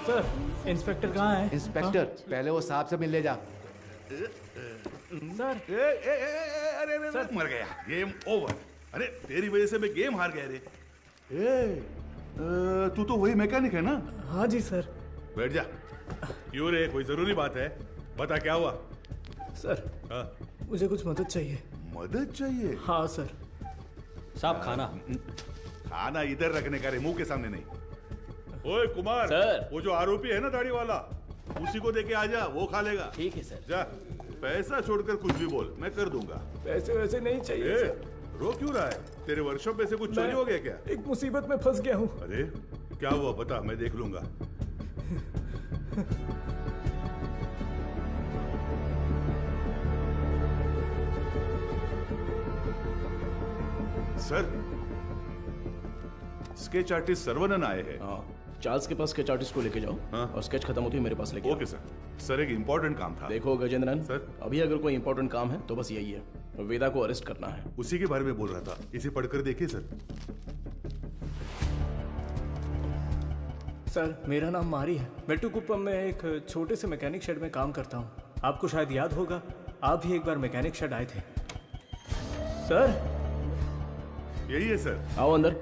Sir, inspector कहाँ है? इंस्पेक्टर, पहले वो साहब से मिल ले जा। सर, अरे सर, मर गया। Game over. अरे तेरी वजह से मैं गेम हार गया रे। तू तो वही मैकेनिक है ना? हाँ जी सर। बैठ जा। क्यों रे, कोई जरूरी बात है? बता क्या हुआ? सर, मुझे कुछ मदद चाहिए। मदद चाहिए? हाँ सर। साहब खाना। खाना इधर रखने का रे, मुंह के सामने नहीं। ओए कुमार सर, वो जो आरोपी है ना दाढ़ी वाला, उसी को देके आ जा, वो खा लेगा। ठीक है सर। जा पैसा छोड़कर कुछ भी बोल, मैं कर दूंगा। पैसे वैसे नहीं चाहिए सर। रो क्यों रहा है? तेरे वर्कशॉप में से कुछ चोरी हो गया क्या? एक मुसीबत में फंस गया हूँ। अरे क्या हुआ बता, मैं देख लूंगा। सर, स्केच आर्टिस्ट सर्वनन आए हैं। चार्ल्स के पास स्केच आर्टिस्ट को लेके जाओ। और स्केच खत्म होती है मेरे पास लेके ओके सर। सर एक इम्पोर्टेंट काम था। देखो गजेंद्रन सर, अभी अगर कोई इम्पोर्टेंट काम है तो बस यही है, वेदा को अरेस्ट करना है। उसी के बारे में बोल रहा था, इसे पढ़कर देखिए सर। सर मेरा नाम मारी है, मेट्टुकुप्पम में एक छोटे से मैकेनिक शेड में काम करता हूँ। आपको शायद याद होगा, आप भी एक बार मैकेनिक शेड आए थे। सर यही है सर। आओ अंदर।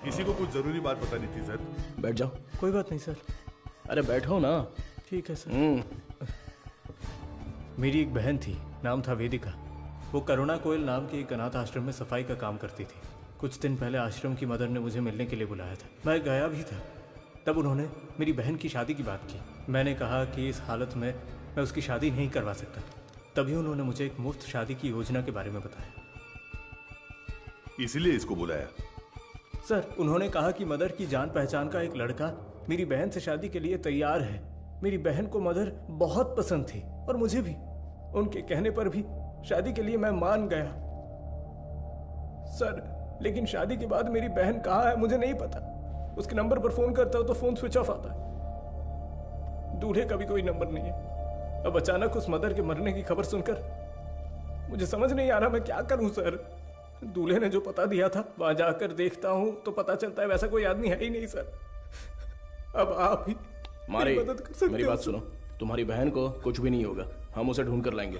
किसी को कुछ जरूरी बात बतानी थी सर। बैठ जाओ। कोई बात नहीं सर। अरे बैठो ना। ठीक है सर। मेरी एक बहन थी, नाम था वेदिका। वो करुणा कोयल नाम के एक अनाथ आश्रम में सफाई का काम करती थी। कुछ दिन पहले आश्रम की मदर ने मुझे मिलने के लिए बुलाया था। मैं गया भी था। तब उन्होंने मेरी बहन की शादी की बात की। मैंने कहा कि इस हालत में मैं उसकी शादी नहीं करवा सकता। तभी उन्होंने मुझे एक मुफ्त शादी की योजना के बारे में बताया। इसीलिए इसको बुलाया? सर उन्होंने कहा कि मदर की जान पहचान का एक लड़का मेरी बहन से शादी के लिए तैयार है। मेरी बहन को मदर बहुत पसंद थी और मुझे भी। उनके कहने पर भी शादी के लिए मैं मान गया। सर लेकिन शादी के बाद मेरी बहन कहाँ है मुझे नहीं पता। उसके नंबर पर फोन करता हूं तो फोन स्विच ऑफ आता है। दूल्हे का भी कोई नंबर नहीं है। अब अचानक उस मदर के मरने की खबर सुनकर मुझे समझ नहीं आ रहा मैं क्या करूं सर। दूल्हे ने जो पता दिया था वहां जाकर देखता हूं तो पता चलता है वैसा कोई आदमी है ही नहीं सर। अब आप ही मारे मदद कर सकते मेरी हो बात सर। सुनो, तुम्हारी बहन को कुछ भी नहीं होगा, हम उसे ढूंढ कर लाएंगे।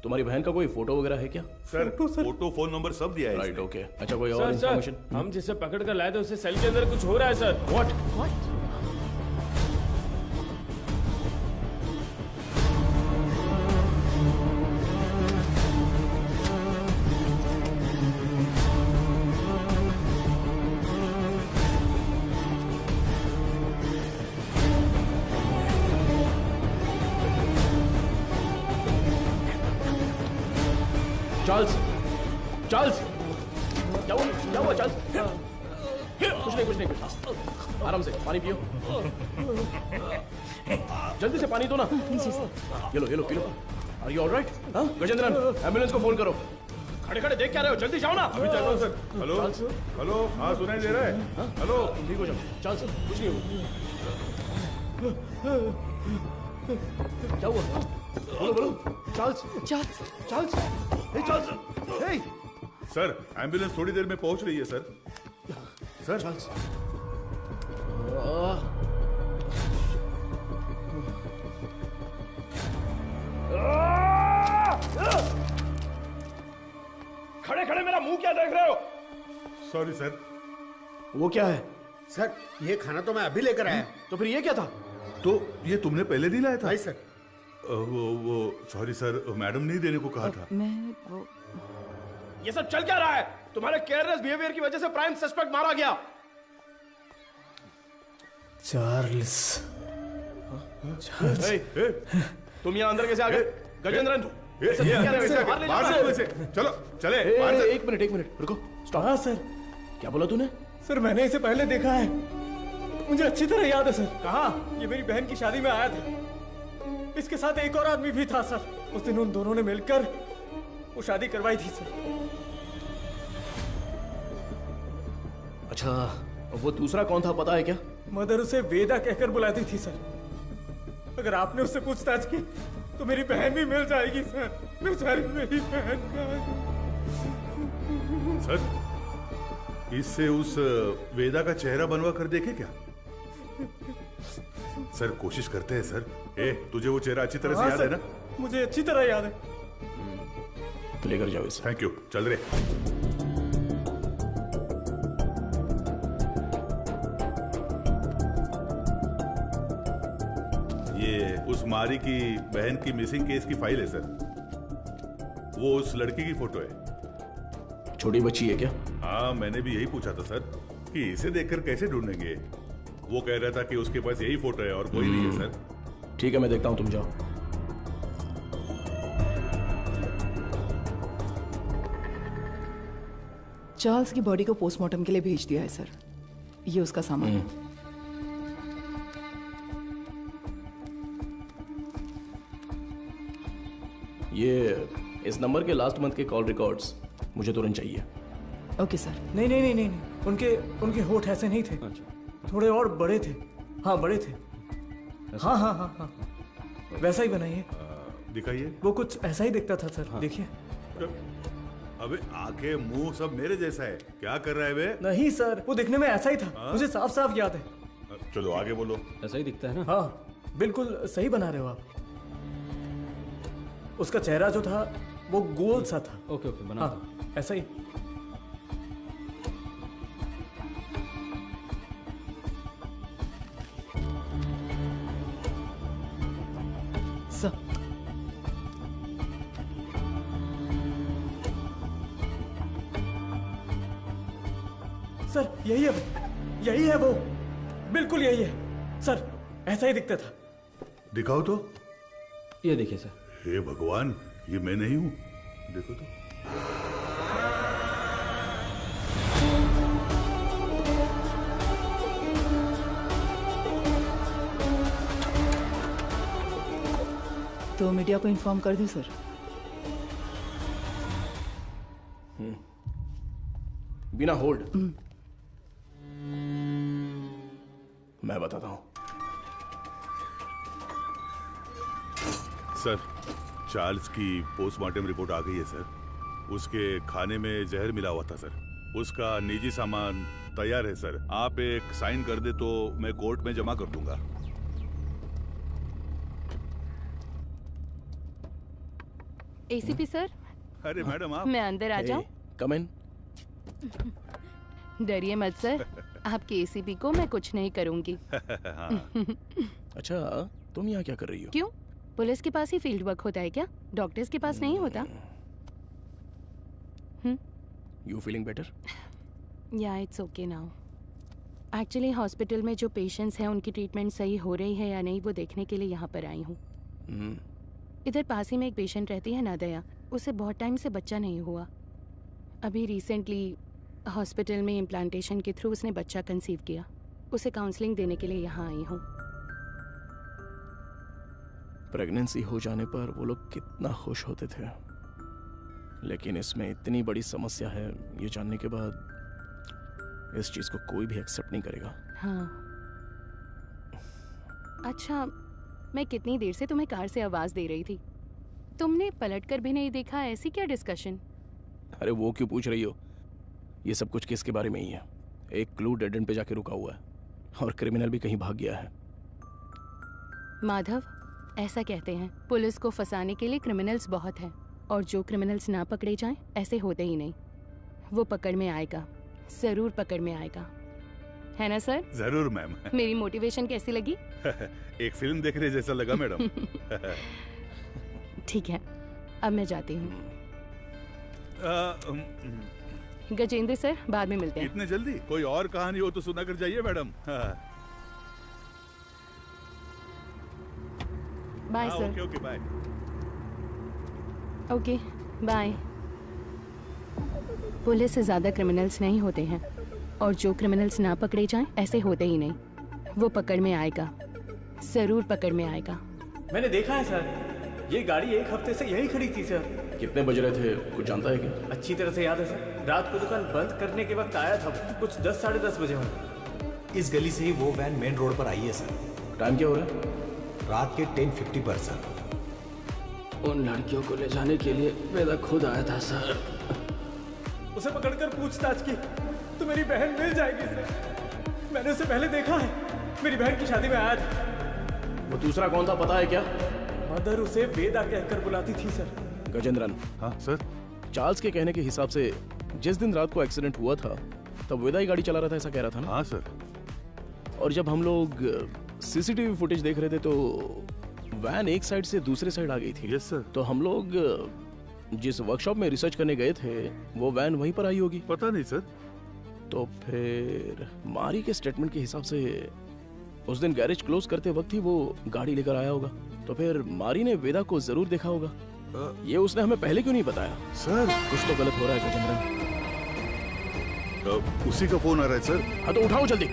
तुम्हारी बहन का कोई फोटो वगैरह है क्या? सर फोटो फोन नंबर सब दिया है। Right okay. अच्छा कोई और सर इन्फॉर्मेशन? हम जिसे पकड़ कर लाए थे उससे सेल के अंदर कुछ हो रहा है सर। व्हाट? चार्ल्स, चार्ल्स, क्या हुआ चार्ल्स? कुछ नहीं आराम से पानी पियो। जल्दी से पानी दो ना। ये लो। Are you alright? Gajendran ambulance को फोन करो। खड़े देख क्या रहे हो, जल्दी जाओ ना। अभी चल रहा हूं सर। हेलो हाँ सुनाई दे रहा है? हेलो ठीक हो जाओ। चार्ल्स कुछ नहीं होगा। क्या हुआ? बोलो चार्ल्स। हे सर एम्बुलेंस थोड़ी देर में पहुंच रही है सर। चार्ल्स खड़े मेरा मुंह क्या देख रहे हो? Sorry sir. वो क्या है? सर ये खाना तो मैं अभी लेकर आया। तो फिर ये क्या था? तो ये तुमने पहले नहीं लाया था? नहीं सर। वो सॉरी सर, मैडम नहीं देने को कहा था। मैं वो ये सब चल क्या रहा है? तुम्हारे केयरलेस बिहेवियर की वजह से प्राइम सस्पेक्ट मारा गया। चार्ल्स। तुम यहाँ अंदर कैसे आ गए? गजेंद्रन चलो चले। एक मिनट रुको। स्टॉप। हाँ सर। क्या बोला तूने? सर मैंने इसे पहले देखा है, मुझे अच्छी तरह याद है सर। कहाँ? ये मेरी बहन की शादी में आया था। इसके साथ एक और आदमी भी था सर। उस दिन उन दोनों ने मिलकर वो शादी करवाई थी सर। अच्छा वो दूसरा कौन था पता है क्या? मदर उसे वेदा कहकर बुलाती थी सर। अगर आपने उससे पूछताछ की तो मेरी बहन भी मिल जाएगी सर। बेचारी मेरी बहन सर इससे उस वेदा का चेहरा बनवा कर देखे क्या? सर कोशिश करते हैं सर। तुझे वो चेहरा अच्छी तरह से याद है ना? मुझे अच्छी तरह याद है। लेकर जाओ इसे। Thank you. चल रहे। ये उस मारी की बहन की मिसिंग केस की फाइल है सर। वो उस लड़की की फोटो है। छोटी बच्ची है क्या? हाँ मैंने भी यही पूछा था सर कि इसे देखकर कैसे ढूंढेंगे। वो कह रहा था कि उसके पास यही फोटो है और कोई नहीं है सर। ठीक है मैं देखता हूं, तुम जाओ। चार्ल्स की बॉडी को पोस्टमार्टम के लिए भेज दिया है सर। ये उसका सामान है। ये इस नंबर के लास्ट मंथ के कॉल रिकॉर्ड्स मुझे तुरंत चाहिए। Okay sir. नहीं नहीं नहीं नहीं नहीं, उनके होठ ऐसे नहीं थे। थोड़े और बड़े थे। हाँ बड़े थे। हाँ हाँ हाँ हाँ वैसा ही बनाइए। दिखाइए। वो कुछ ऐसा ही दिखता था सर। देखिए। अबे आंखें मुंह सब मेरे जैसा है, क्या कर रहा है बे? नहीं सर, वो दिखने में ऐसा ही था। मुझे साफ साफ याद है। चलो आगे बोलो। ऐसा ही दिखता है ना? हाँ बिल्कुल सही बना रहे हो आप। उसका चेहरा जो था वो गोल सा था। ओके ओके बना। हाँ, ऐसा ही। सर यही है वो, बिल्कुल यही है सर, ऐसा ही दिखता था। दिखाओ तो। ये देखिए सर। हे भगवान, ये मैं नहीं हूं, देखो तो। तो मीडिया को इन्फॉर्म कर दूं सर? बिना होल्ड मैं बताता हूं। सर, चार्ल्स की पोस्टमार्टम रिपोर्ट आ गई है सर। उसके खाने में जहर मिला हुआ था सर। उसका निजी सामान तैयार है सर। आप एक साइन कर दे तो मैं कोर्ट में जमा कर दूंगा। ACP sir. अरे मैडम आप। मैं अंदर आ जाऊं? कम इन। डरिए मत सर, आपके एसीपी को मैं कुछ नहीं करूंगी। अच्छा, तुम यहाँ क्या कर रही हो? क्यों? पुलिस के पास ही फील्ड वर्क होता है क्या? डॉक्टर्स के पास नहीं होता? You feeling better? या it's okay now. Actually hospital में जो पेशेंट्स हैं उनकी ट्रीटमेंट सही हो रही है या नहीं वो देखने के लिए यहाँ पर आई हूँ। इधर पास ही में एक पेशेंट रहती है नादया, उसे बहुत टाइम से बच्चा नहीं हुआ। अभी रिसेंटली हॉस्पिटल में इम्प्लांटेशन के थ्रू उसने बच्चा कंसीव किया। उसे काउंसलिंग देने के लिए यहाँ आई हूँ। प्रेगनेंसी हो जाने पर वो लोग कितना खुश होते थे, लेकिन इसमें इतनी बड़ी समस्या है ये जानने के बाद इस चीज को कोई भी एक्सेप्ट नहीं करेगा। हाँ। अच्छा, मैं कितनी देर से तुम्हें कार से आवाज दे रही थी, तुमने पलटकर भी नहीं देखा? ऐसी क्या डिस्कशन? अरे वो क्यों पूछ रही हो? ये सब कुछ किसके बारे में ही है। एक क्लू डेड एंड पे जाके रुका हुआ है और क्रिमिनल भी कहीं भाग गया है। माधव, ऐसा कहते हैं पुलिस को फंसाने के लिए क्रिमिनल्स बहुत हैं, और जो क्रिमिनल्स ना पकड़े जाएं ऐसे होते ही नहीं। वो पकड़ में आएगा, जरूर पकड़ में आएगा, है ना सर? जरूर मैम। मेरी मोटिवेशन कैसी लगी? एक फिल्म देखने जैसा लगा मैडम। ठीक है, अब मैं जाती हूँ। गजेंद्र सर, बाद में मिलते हैं। इतने जल्दी? कोई और कहानी हो तो सुना कर जाइए madam. Bye sir. Okay okay bye. Okay bye. Police से ज्यादा क्रिमिनल्स नहीं होते हैं, और जो क्रिमिनल्स ना पकड़े जाएं ऐसे होते ही नहीं। वो पकड़ में आएगा, जरूर पकड़ में आएगा। मैंने देखा है सर, ये गाड़ी एक हफ्ते से यही खड़ी थी सर। कितने बज रहे थे कुछ जानता है क्या? अच्छी तरह से याद है सर, रात को दुकान बंद करने के वक्त आया था, कुछ 10 साढ़े 10 बजे होंगे। इस गली से ही वो वैन मेन रोड पर आई है सर। टाइम क्या हो रहा है? रात के 10:50 पर सर। उन लड़कियों को ले जाने के लिए वेदा खुद आया था सर। उसे पकड़कर पूछताछ की तो मेरी बहन मिल जाएगी सर। मैंने उसे पहले देखा है, मेरी बहन की शादी में आया था। वो दूसरा कौन था पता है क्या? मदर उसे वेदा कहकर बुलाती थी सर। गजेंद्रन। हाँ सर। चार्ल्स के कहने के हिसाब से जिस दिन रात को एक्सीडेंट हुआ था तब वेदा ही गाड़ी चला रहा था, ऐसा कह रहा था ना? हाँ सर। और जब हम लोग सीसीटीवी फुटेज देख रहे थे तो वैन एक साइड से दूसरे साइड आ गई थी। Yes sir. तो हम लोग जिस वर्कशॉप में रिसर्च करने गए थे वो वैन वहीं पर आई होगी। पता नहीं सर। तो फिर मारी के स्टेटमेंट के हिसाब से उस दिन गैरेज क्लोज करते वक्त ही वो गाड़ी लेकर आया होगा। तो फिर मारी ने वेदा को जरूर देखा होगा। ये उसने हमें पहले क्यों नहीं बताया? सर कुछ तो गलत हो रहा है गजेंद्रन। उसी का फोन आ रहा है सर। हाँ तो उठाओ जल्दी।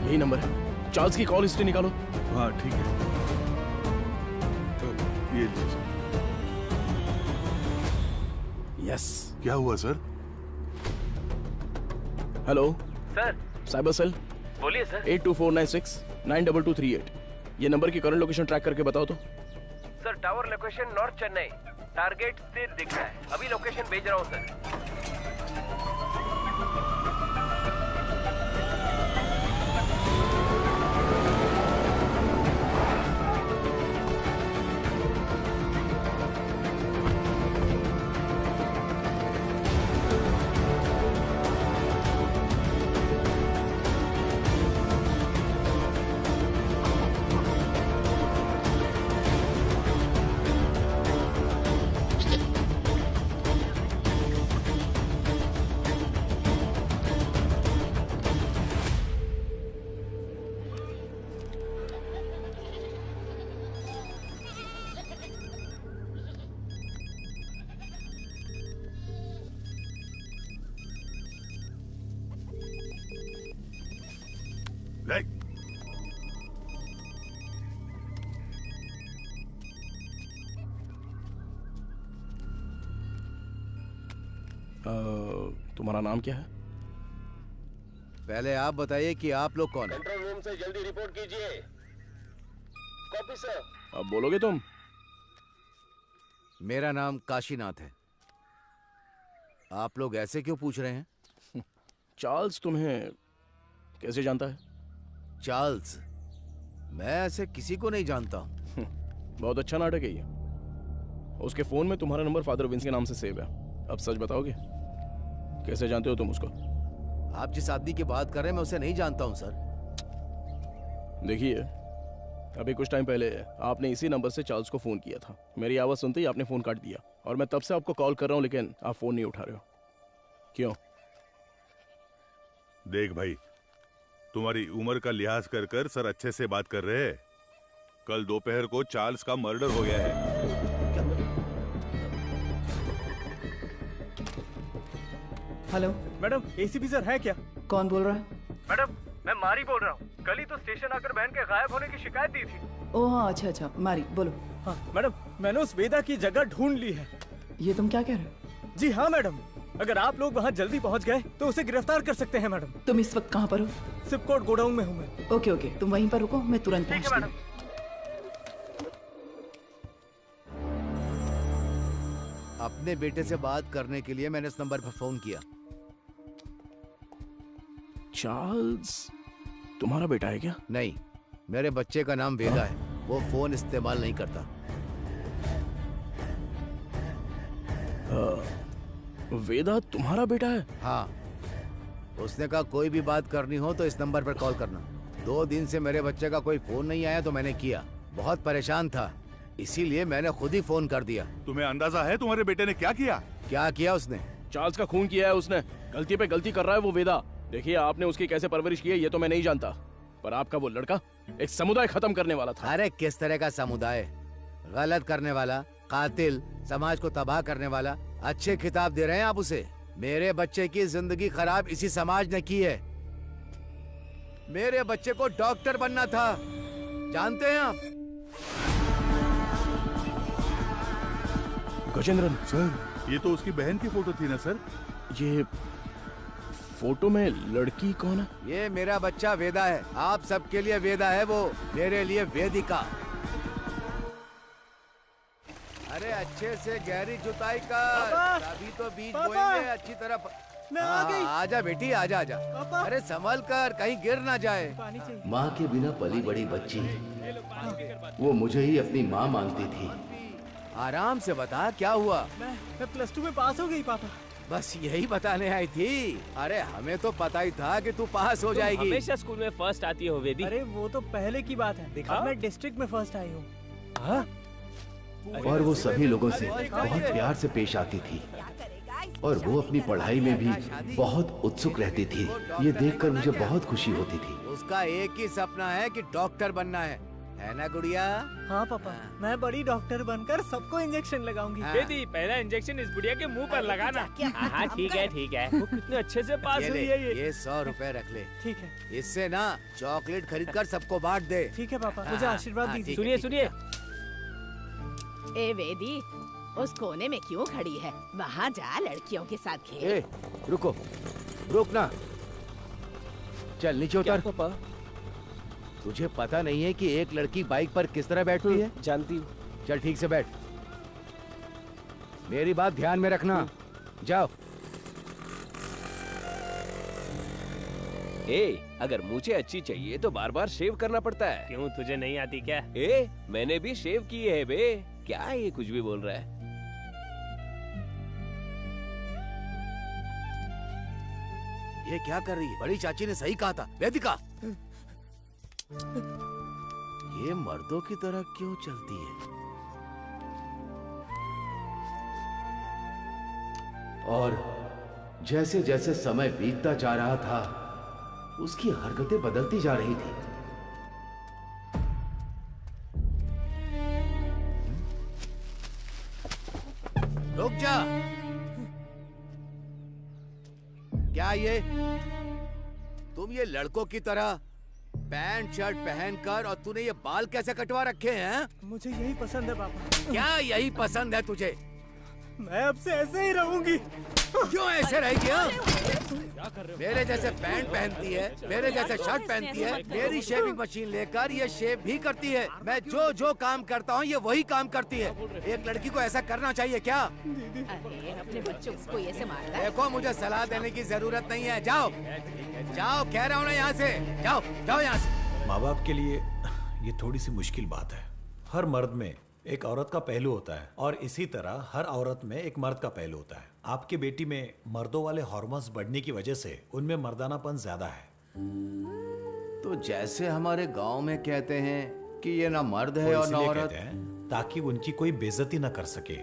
यही नंबर है। चार्ल्स की कॉल हिस्ट्री निकालो। हाँ ठीक है, तो ये लीजिए। यस। क्या हुआ sir? Hello sir. Cyber cell. बोलिए सर। 8249692238। ये नंबर की करंट लोकेशन ट्रैक करके बताओ तो। Sir tower location north Chennai, target स्थिर दिख रहा है। अभी लोकेशन भेज रहा हूँ सर। तुम्हारा नाम क्या है? पहले आप बताइए कि आप लोग कौन हैं? कंट्रोल रूम से जल्दी रिपोर्ट कीजिए। Copy sir. अब बोलोगे तुम? मेरा नाम काशीनाथ है। आप लोग ऐसे क्यों पूछ रहे हैं? चार्ल्स तुम्हें कैसे जानता है? चार्ल्स? मैं ऐसे किसी को नहीं जानता हूं। बहुत अच्छा नाटक है ये। उसके फोन में तुम्हारा नंबर फादर विंस के नाम से सेव है। अब सच बताओगे, कैसे जानते हो तुम उसको? आप जिस आदमी की बात कर रहे हैं मैं उसे नहीं जानता हूं सर। देखिए, अभी कुछ टाइम पहले आपने इसी नंबर से चार्ल्स को फोन किया था। मेरी आवाज सुनते ही आपने फोन काट दिया और मैं तब से आपको कॉल कर रहा हूं, लेकिन आप फोन नहीं उठा रहे हो। क्यों? देख भाई, तुम्हारी उम्र का लिहाज कर कर सर अच्छे से बात कर रहे हैं। कल दोपहर को चार्ल्स का मर्डर हो गया है। हेलो मैडम, एसीपी सर है क्या? कौन बोल रहा है? मैडम, मैं मारी बोल रहा हूँ। कल ही तो स्टेशन आकर बहन के गायब होने की शिकायत दी थी। ओह हाँ, अच्छा अच्छा, मारी बोलो। हाँ मैडम, मैंने उस वेदा की जगह ढूंढ ली है। ये तुम क्या कह रहे हो? जी हाँ मैडम, अगर आप लोग वहाँ जल्दी पहुँच गए तो उसे गिरफ्तार कर सकते हैं मैडम। तुम इस वक्त कहाँ पर हो? सिपकोट गोडाउन में हूँ मैं। ओके ओके, तुम वहीं पर रुको, मैं तुरंत पहुँचती हूँ। अपने बेटे से बात करने के लिए मैंने इस नंबर पर फोन किया। चार्ल्स तुम्हारा बेटा है क्या? नहीं, मेरे बच्चे का नाम वेदा है। वो फोन इस्तेमाल नहीं करता। वेदा तुम्हारा बेटा है? हाँ, उसने कहा कोई भी बात करनी हो तो इस नंबर पर कॉल करना। 2 दिन से मेरे बच्चे का कोई फोन नहीं आया तो मैंने किया। बहुत परेशान था, इसीलिए मैंने खुद ही फोन कर दिया। तुम्हें अंदाजा है तुम्हारे बेटे ने क्या किया? क्या किया उसने? चार्ल्स का खून किया है उसने। गलती पे गलती कर रहा है वो वेदा। देखिए, आपने उसकी कैसे परवरिश की है ये तो मैं नहीं जानता, पर आपका वो लड़का एक समुदाय खत्म करने वाला था। अरे किस तरह का समुदाय? गलत करने वाला, कातिल, समाज को तबाह करने वाला। अच्छे खिताब दे रहे हैं आप उसे। मेरे बच्चे की जिंदगी खराब इसी समाज ने की है। मेरे बच्चे को डॉक्टर बनना था, जानते हैं आप? गजेंद्रन सर, ये तो उसकी बहन की फोटो थी ना सर? ये फोटो में लड़की कौन है? ये मेरा बच्चा वेदा है। आप सबके लिए वेदा है वो, मेरे लिए वेदिका। अरे अच्छे से गहरी जुताई कर, अभी तो बीज बोएंगे अच्छी तरह। मैं आ गई। आजा बेटी, आजा आजा। अरे संभल कर, कहीं गिर ना जाए। माँ के बिना पली बड़ी बच्ची, वो मुझे ही अपनी माँ मानती थी। आराम से बता, क्या हुआ? मैं प्लस 2 में पास हो गई पापा। बस यही बताने आई थी। अरे हमें तो पता ही था कि तू पास हो जाएगी। हमेशा स्कूल में फर्स्ट आती हो वेदी। अरे वो तो पहले की बात है। देखा, मैं डिस्ट्रिक्ट में फर्स्ट आई हूँ। और वो सभी लोगों से बहुत प्यार से पेश आती थी और वो अपनी पढ़ाई में भी बहुत उत्सुक रहती थी। ये देखकर मुझे बहुत खुशी होती थी। उसका एक ही सपना है कि डॉक्टर बनना है। है ना गुड़िया? हाँ पापा, मैं बड़ी डॉक्टर बनकर सबको इंजेक्शन लगाऊंगी। बेटी, पहला इंजेक्शन इस बुढ़िया के मुंह पर लगाना। हाँ ठीक है ठीक है। वो कितने अच्छे से पास हुई है ये 100 रुपए रख ले। ठीक है। इससे ना चॉकलेट खरीद कर सबको बांट दे। ठीक है पापा, मुझे आशीर्वाद दीजिए। सुनिए सुनिए। ए वेदी, उस कोने में क्यों खड़ी है? वहाँ जा, लड़कियों के साथ खेल। रुको, रुक ना। चल नीचे उतर। पापा, तुझे पता नहीं है कि एक लड़की बाइक पर किस तरह बैठती है? जानती हूँ। चल ठीक से बैठ। मेरी बात ध्यान में रखना। जाओ। अगर मुझे अच्छी चाहिए तो बार बार शेव करना पड़ता है। क्यों, तुझे नहीं आती क्या? मैंने भी शेव की है बे। क्या ये कुछ भी बोल रहा है? ये क्या कर रही है? बड़ी चाची ने सही कहा था। वेदिका, ये मर्दों की तरह क्यों चलती है? और जैसे जैसे समय बीतता जा रहा था, उसकी हरकतें बदलती जा रही थी। रुक जा। क्या ये तुम ये लड़कों की तरह पैंट शर्ट पहनकर और तूने ये बाल कैसे कटवा रखे हैं? मुझे यही पसंद है पापा। क्या यही पसंद है तुझे? मैं अब से ऐसे ही रहूंगी। क्यों ऐसे रहेगी? मेरे जैसे पैंट पहनती है, मेरे जैसे शर्ट पहनती है, मेरी शेविंग मशीन लेकर ये शेव भी करती है। मैं जो जो काम करता हूँ ये वही काम करती है। एक लड़की को ऐसा करना चाहिए क्या? अरे अपने बच्चों को ऐसे मारता है? देखो, मुझे सलाह देने की जरूरत नहीं है। जाओ जाओ, कह रहा हूँ ना, यहाँ से जाओ, जाओ यहाँ से। माँ बाप के लिए ये थोड़ी सी मुश्किल बात है। हर मर्द में एक औरत का पहलू होता है और इसी तरह हर औरत में एक मर्द का पहलू होता है। आपकी बेटी में मर्दों वाले हार्मोन्स बढ़ने की वजह से उनमें मर्दानापन ज्यादा है। तो जैसे हमारे गांव में कहते हैं कि ये ना मर्द है वो और ना इसलिए औरत, कहते हैं ताकि उनकी कोई बेइज्जती न कर सके।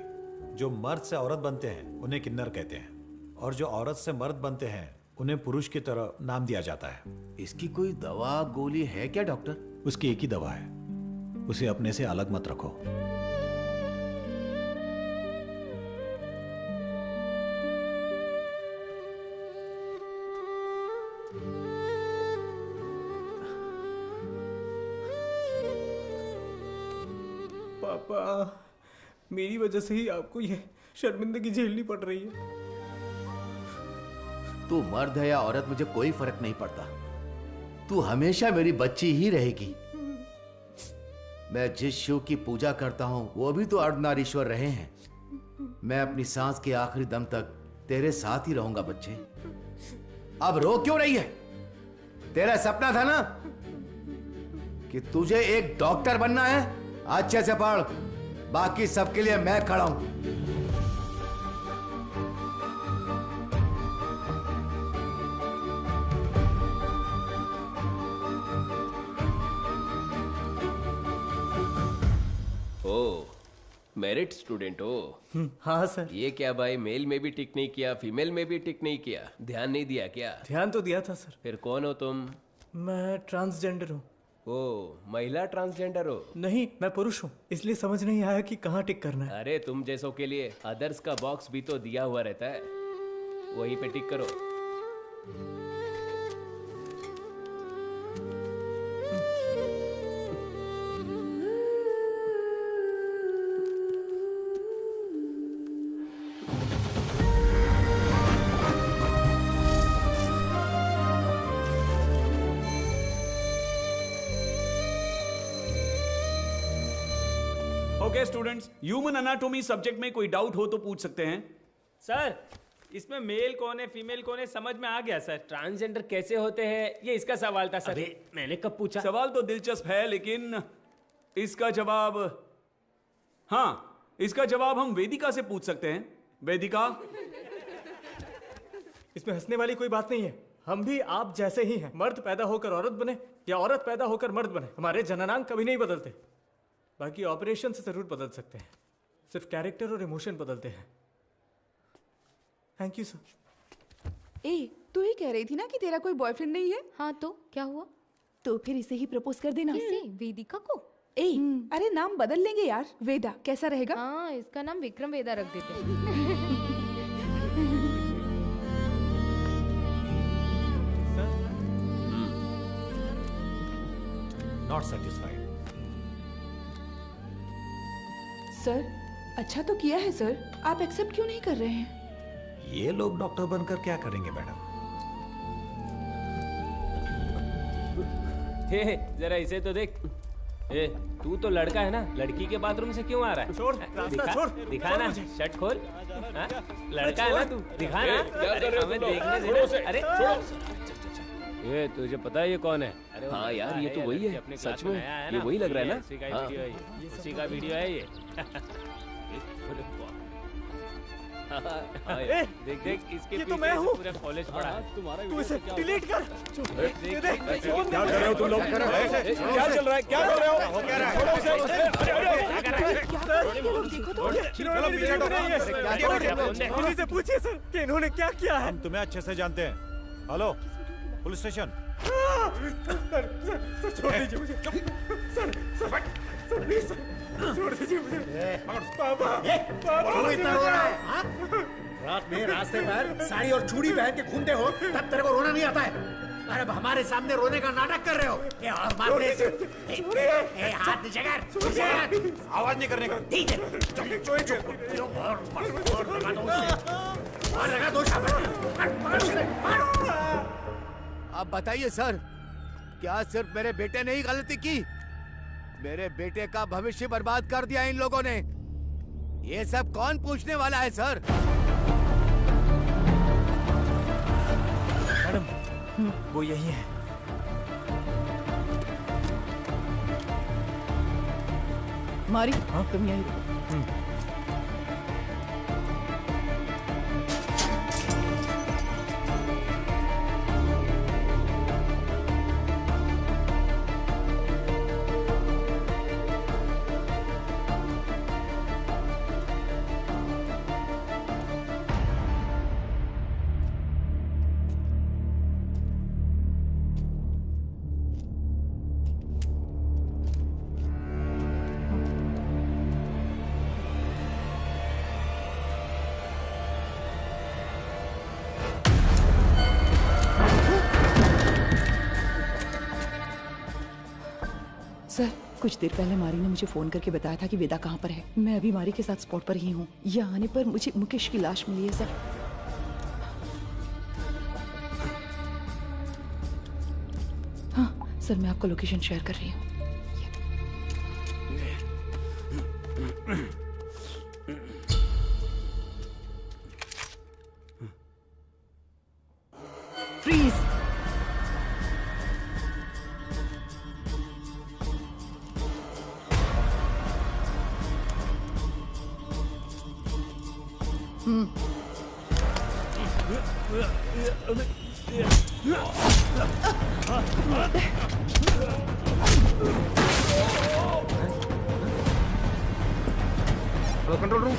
जो मर्द से औरत बनते हैं उन्हें किन्नर कहते हैं, और जो औरत से मर्द बनते हैं उन्हें पुरुष की तरह नाम दिया जाता है। इसकी कोई दवा गोली है क्या डॉक्टर? उसकी एक ही दवा है, उसे अपने से अलग मत रखो। पापा, मेरी वजह से ही आपको ये शर्मिंदगी झेलनी पड़ रही है। तू मर्द है या औरत मुझे कोई फर्क नहीं पड़ता। तू हमेशा मेरी बच्ची ही रहेगी। मैं जिस शिव की पूजा करता हूं वो भी तो अर्धनारीश्वर रहे हैं। मैं अपनी सांस के आखिरी दम तक तेरे साथ ही रहूंगा बच्चे। अब रो क्यों रही है? तेरा सपना था ना कि तुझे एक डॉक्टर बनना है। अच्छे से पढ़, बाकी सबके लिए मैं खड़ा हूं। मेरिट स्टूडेंट हो? हाँ सर। ये क्या भाई, मेल में भी टिक नहीं किया, फीमेल में भी टिक नहीं किया, ध्यान नहीं दिया क्या? ध्यान तो दिया था सर। फिर कौन हो तुम? मैं ट्रांसजेंडर हूँ। ओ, महिला ट्रांसजेंडर हो? नहीं, मैं पुरुष हूँ, इसलिए समझ नहीं आया कि कहाँ टिक करना है। अरे तुम जैसों के लिए अदर्स का बॉक्स भी तो दिया हुआ रहता है, वहीं पे टिक करो। Okay students, human anatomy subject में कोई डाउट हो तो पूछ सकते हैं। सर, इसमें मेल कौन है फीमेल कौन है समझ में आ गया सर। ट्रांसजेंडर कैसे होते हैं ये इसका सवाल था सर। मैंने कब पूछा? सवाल तो दिलचस्प है, लेकिन इसका जवाब, हाँ, इसका जवाब हम वेदिका से पूछ सकते हैं। वेदिका, इसमें हंसने वाली कोई बात नहीं है। हम भी आप जैसे ही हैं। मर्द पैदा होकर औरत बने या औरत पैदा होकर मर्द बने, हमारे जननांग कभी नहीं बदलते। बाकी ऑपरेशन से जरूर बदल सकते हैं, सिर्फ कैरेक्टर और इमोशन बदलते हैं। Thank you sir. ए, तू ही कह रही थी ना कि तेरा कोई बॉयफ्रेंड नहीं है? हाँ तो क्या हुआ? तो फिर इसे ही प्रपोज कर देना। किसे? वेदिका को? ए, अरे नाम बदल लेंगे यार, वेदा कैसा रहेगा? हाँ, इसका नाम विक्रम वेदा रख देते हैं। Not satisfied. सर, अच्छा तो किया है सर, आप एक्सेप्ट क्यों नहीं कर रहे हैं? ये लोग डॉक्टर बनकर क्या करेंगे मैडम? हे, जरा इसे तो देख। ए, तू तो लड़का है ना, लड़की के बाथरूम से क्यों आ रहा है? छोड़, रास्ता छोड़, दिखा ना, शर्ट खोल। हाँ? लड़का है ना तू, दिखा ना। अरे हमें देखने देना। अरे ये तुझे पता है ये कौन है? अरे हाँ यार, ये तो वही है। सच में ये वही लग रहा है ना? उसी का वीडियो है ये। देख देख, इसके तो मैं हूँ। पूरा कॉलेज पड़ा है। तुम्हारा तू इसे डिलीट कर। क्या कर रहे हो तुम लोग? क्या चल रहा है? क्या कर रहे हो? क्या रहा है? पुलिस से पूछिए सर कि इन्होंने क्या किया है। हम तुम्हें अच्छे से जानते हैं। Hello, police station. सर छोड़ दीजिए मुझे। सर प्लीज छोड़ दीजिए मुझे। पापा, क्यों इतना रो रहा है? हाँ? रात में रास्ते पर साड़ी और चूड़ी पहन के घूमते हो, तब तेरे को रोना नहीं आता है? अरे अब हमारे सामने रोने का नाटक कर रहे हो? और मार दे। हाथ नीचे कर। आवाज नहीं करने का। ठीक है। और लगा दो अब बताइए सर, क्या सिर्फ मेरे बेटे ने ही गलती की? मेरे बेटे का भविष्य बर्बाद कर दिया इन लोगों ने। ये सब कौन पूछने वाला है सर? मैडम, वो यही है। मारी, तुम यही रहो। सर, कुछ देर पहले मारी ने मुझे फोन करके बताया था कि वेदा कहाँ पर है। मैं अभी मारी के साथ स्पॉट पर ही हूँ। यहाँ आने पर मुझे मुकेश की लाश मिली है सर। हाँ सर, मैं आपको लोकेशन शेयर कर रही हूँ। फ्रीज। Control room.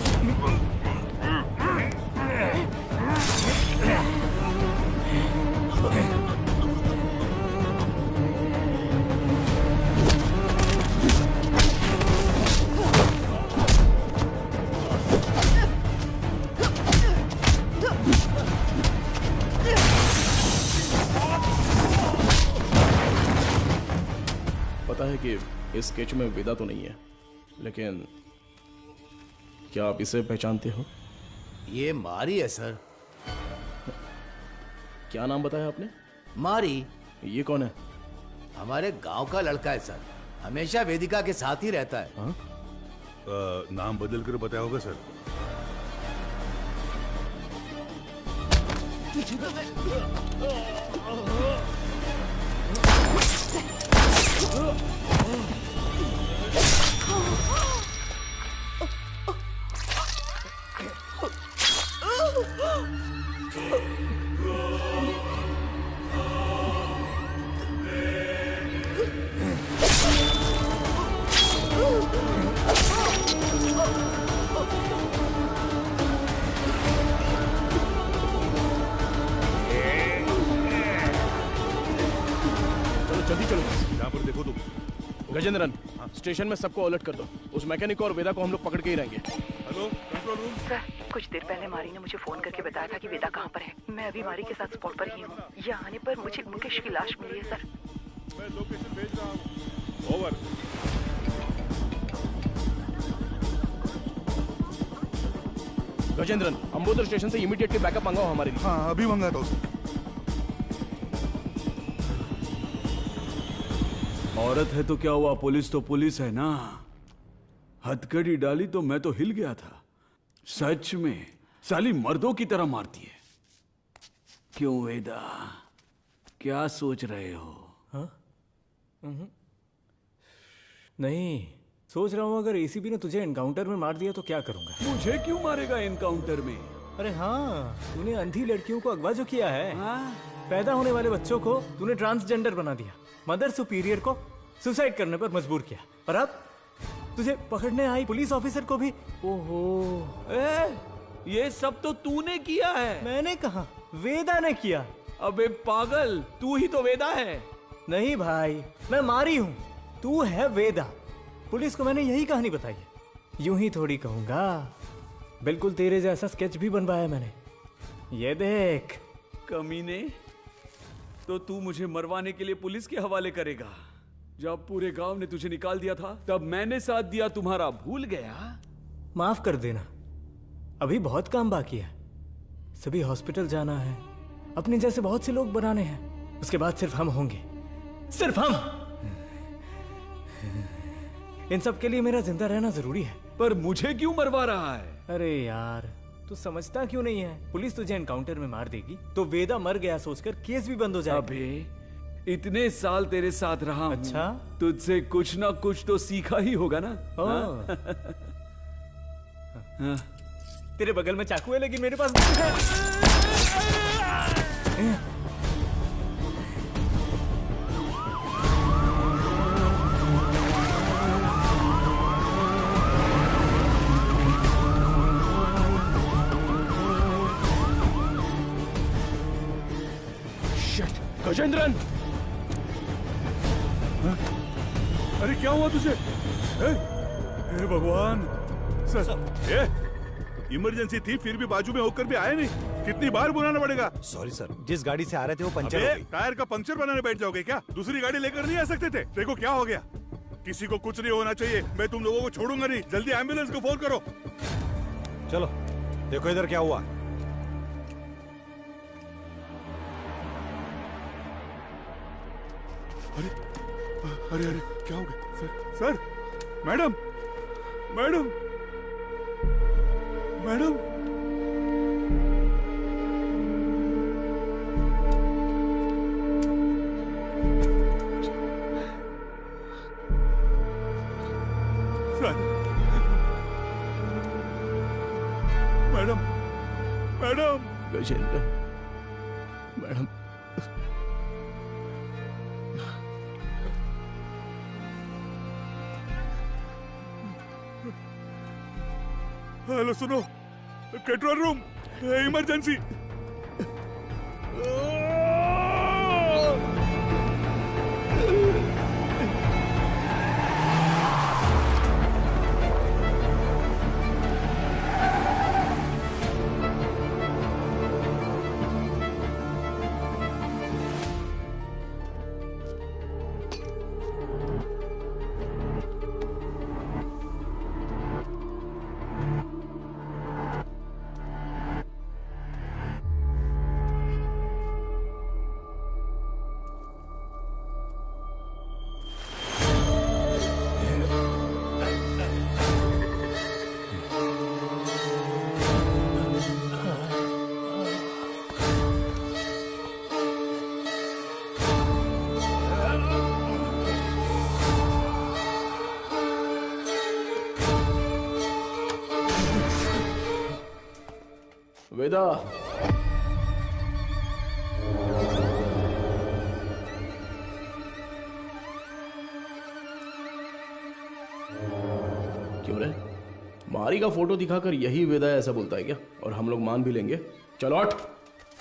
पता है कि इस स्केच में वेदा तो नहीं है, लेकिन क्या आप इसे पहचानते हो? ये मारी है सर। क्या नाम बताया आपने? मारी। ये कौन है? हमारे गांव का लड़का है सर, हमेशा वेदिका के साथ ही रहता है। हाँ? नाम बदल कर बताया होगा सर। जल्दी चलो। यहाँ पर देखो तुम। गजेंद्रन, स्टेशन में सबको अलर्ट कर दो। उस मैकेनिक और वेदा को हम लोग पकड़ के ही रहेंगे। Hello control room. सर, कुछ देर पहले मारी ने मुझे फोन करके बताया था कि वेदा कहाँ पर है। मैं अभी मारी के साथ स्पॉट पर ही हूँ। यहाँ आने पर मुझे मुकेश की लाश मिली है सर। मैं लोकेशन भेज रहा हूँ। ओवर। गजेंद्रन, अंबोदर स्टेशन से इमीडिएटली बैकअप मंगाओ हमारे लिए। हाँ, अभी मंगाता हूँ। औरत है तो क्या हुआ, पुलिस तो पुलिस है ना। हथकड़ी डाली तो मैं तो हिल गया था। सच में साली मर्दों की तरह मारती है। क्यों वेदा, क्या सोच रहे हो? हाँ? नहीं, सोच रहा हूँ अगर एसीपी ने तुझे एनकाउंटर में मार दिया तो क्या करूंगा। मुझे क्यों मारेगा एनकाउंटर में? अरे हाँ, तूने अंधी लड़कियों को अगवा जो किया है। पैदा होने वाले बच्चों को तूने ट्रांसजेंडर बना दिया। मदर सुपीरियर को सुसाइड करने पर मजबूर किया। और अब तुझे पकड़ने आई पुलिस ऑफिसर को भी। ओहो, ये सब तो तूने किया है। मैंने कहा, वेदा ने किया। अबे पागल, तू ही तो वेदा है। नहीं भाई, मैं मारी हूँ, तू है वेदा। पुलिस को मैंने यही कहानी बताई है। यूं ही थोड़ी कहूंगा, बिल्कुल तेरे जैसा स्केच भी बनवाया मैंने। ये देख। कमीने, तो तू मुझे मरवाने के लिए पुलिस के हवाले करेगा? जब पूरे गांव ने तुझे निकाल दिया था तब मैंने साथ दिया तुम्हारा, भूल गया? माफ कर देना, अभी बहुत काम बाकी है। सभी हॉस्पिटल जाना है, अपने जैसे बहुत से लोग बनाने हैं। उसके बाद सिर्फ हम होंगे, सिर्फ हम। इन सब के लिए मेरा जिंदा रहना जरूरी है। पर मुझे क्यों मरवा रहा है? अरे यार, तू समझता क्यों नहीं है? पुलिस तुझे एनकाउंटर में मार देगी तो वेदा मर गया सोचकर केस भी बंद हो जाएगा। अबे इतने साल तेरे साथ रहा हूं, अच्छा, तुझसे कुछ ना कुछ तो सीखा ही होगा ना। हाँ? तेरे बगल में चाकू है लेकिन मेरे पास गजेंद्रन, अरे क्या हुआ तुझे? हे भगवान सर, इमरजेंसी थी फिर भी बाजू में होकर भी आए नहीं। कितनी बार बुलाना पड़ेगा? सॉरी सर, जिस गाड़ी से आ रहे थे वो पंचर हो गई। टायर का पंक्चर बनाने बैठ जाओगे क्या? दूसरी गाड़ी लेकर नहीं आ सकते थे? देखो क्या हो गया। किसी को कुछ नहीं होना चाहिए, मैं तुम लोगों को छोड़ूंगा नहीं। जल्दी एम्बुलेंस को फोन करो। चलो देखो इधर क्या हुआ। अरे अरे अरे क्या हो गया? Sir, madam madam madam, sir, madam madam, Gajendra, madam, hello सुनो, कंट्रोल रूम, इमरजेंसी। वेदा, क्यों रे? मारी का फोटो दिखाकर यही वेदा ऐसा बोलता है क्या? और हम लोग मान भी लेंगे? चलो हट।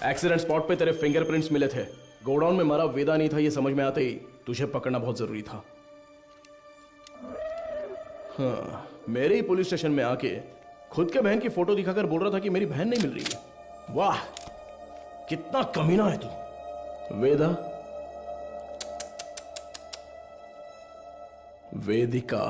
एक्सीडेंट स्पॉट पे तेरे फिंगरप्रिंट्स मिले थे। गोडाउन में मारा वेदा नहीं था, ये समझ में आते ही तुझे पकड़ना बहुत जरूरी था। हाँ, मेरे ही पुलिस स्टेशन में आके खुद के बहन की फोटो दिखाकर बोल रहा था कि मेरी बहन नहीं मिल रही है। वाह, कितना कमीना है तू। वेदा, वेदिका,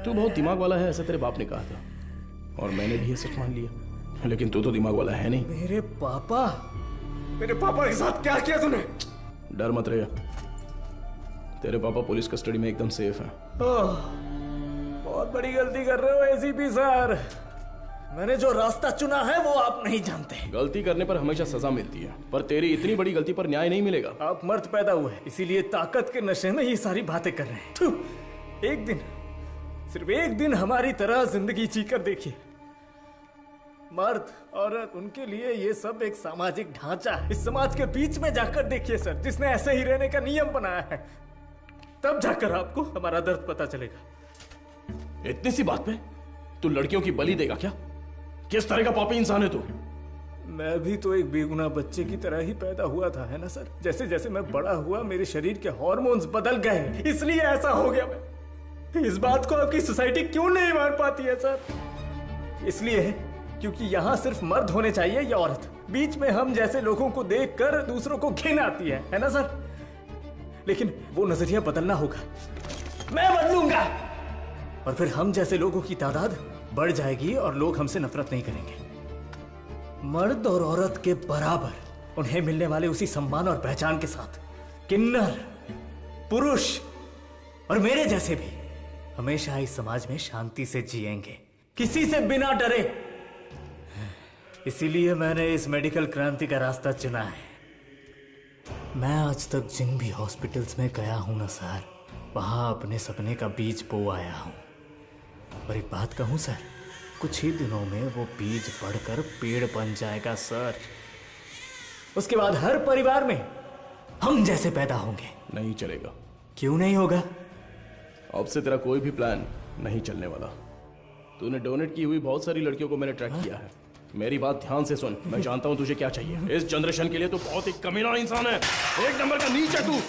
तू बहुत दिमाग वाला है ऐसा तेरे बाप ने कहा था और मैंने भी ये सच मान लिया, लेकिन तू तो दिमाग वाला है नहीं। मेरे पापा के साथ क्या किया तूने? डर मत रहे, तेरे पापा पुलिस कस्टडी में एकदम सेफ हैं। बहुत बड़ी गलती कर रहे हो एसीपी सर। मैंने जो रास्ता चुना है वो आप नहीं जानते। गलती करने पर हमेशा सजा मिलती है, पर तेरी इतनी बड़ी गलती पर न्याय नहीं मिलेगा। आप मर्द पैदा हुए इसीलिए ताकत के नशे में ये सारी बातें कर रहे हैं। थू, एक दिन, सिर्फ एक दिन हमारी तरह जिंदगी जीकर देखिए। मर्द औरत उनके लिए ये सब एक सामाजिक ढांचा है। इस समाज के बीच में जाकर देखिए सर, जिसने ऐसे ही रहने का नियम बनाया है, तब जाकर आपको हमारा दर्द पता चलेगा। इतनी सी बात पे तू लड़कियों की बलि देगा क्या? किस तरह का पापी इंसान है तू? मैं भी तो एक बेगुनाह बच्चे की तरह ही पैदा हुआ था, है ना सर? जैसे जैसे मैं बड़ा हुआ मेरे शरीर के हार्मोन्स बदल गए, इसलिए ऐसा हो गया। मैं इस बात को आपकी सोसाइटी क्यों नहीं मान पाती है सर? इसलिए क्योंकि यहाँ सिर्फ मर्द होने चाहिए या औरत। बीच में हम जैसे लोगों को देखकर दूसरों को घिन आती है ना सर? लेकिन वो नजरिया बदलना होगा, मैं बदलूंगा, और फिर हम जैसे लोगों की तादाद बढ़ जाएगी और लोग हमसे नफरत नहीं करेंगे। मर्द और औरत के बराबर उन्हें मिलने वाले उसी सम्मान और पहचान के साथ किन्नर, पुरुष और मेरे जैसे भी हमेशा इस समाज में शांति से जिएंगे, किसी से बिना डरे। इसीलिए मैंने इस मेडिकल क्रांति का रास्ता चुना है। मैं आज तक जिन भी हॉस्पिटल्स में गया हूं ना सर, वहां अपने सपने का बीज बो आया हूं। और एक बात कहूं सर, कुछ ही दिनों में वो बीज बढ़कर पेड़ बन जाएगा सर। उसके बाद हर परिवार में हम जैसे पैदा होंगे। नहीं चलेगा। क्यों नहीं होगा? अब से तेरा कोई भी प्लान नहीं चलने वाला। तूने डोनेट की हुई बहुत सारी लड़कियों को मैंने ट्रैक किया है। मेरी बात ध्यान से सुन, मैं जानता हूं तुझे क्या चाहिए। इस जनरेशन के लिए तू बहुत ही कमीना इंसान है, एक नंबर का नीच है तू।